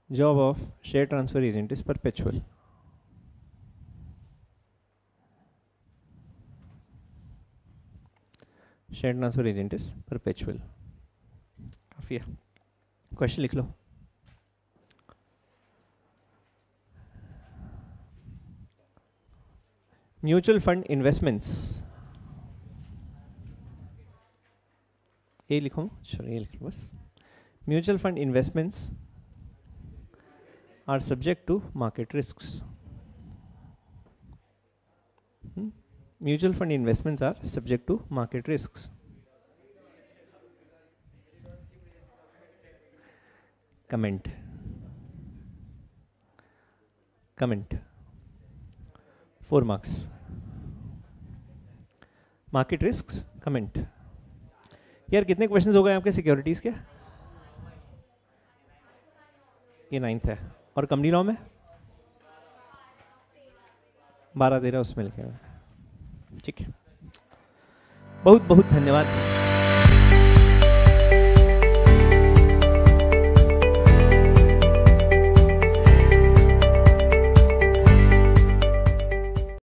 job of share transfer agent is perpetual. Share transfer agent is perpetual, काफ़ी है। क्वेश्चन लिख लो। म्यूचुअल फंड इन्वेस्टमेंट्स, ये लिखो, चलो ये लिख लो बस। Mutual fund investments are subject to market risks. Mutual fund investments are subject to market risks. Comment, comment 4 marks. Market risks, comment. यार कितने क्वेश्चंस हो गए आपके सिक्योरिटीज के? ये 9th है। और कंपनी लॉ में 12-13 उसमें लिखे हुए। ठीक है, बहुत बहुत धन्यवाद।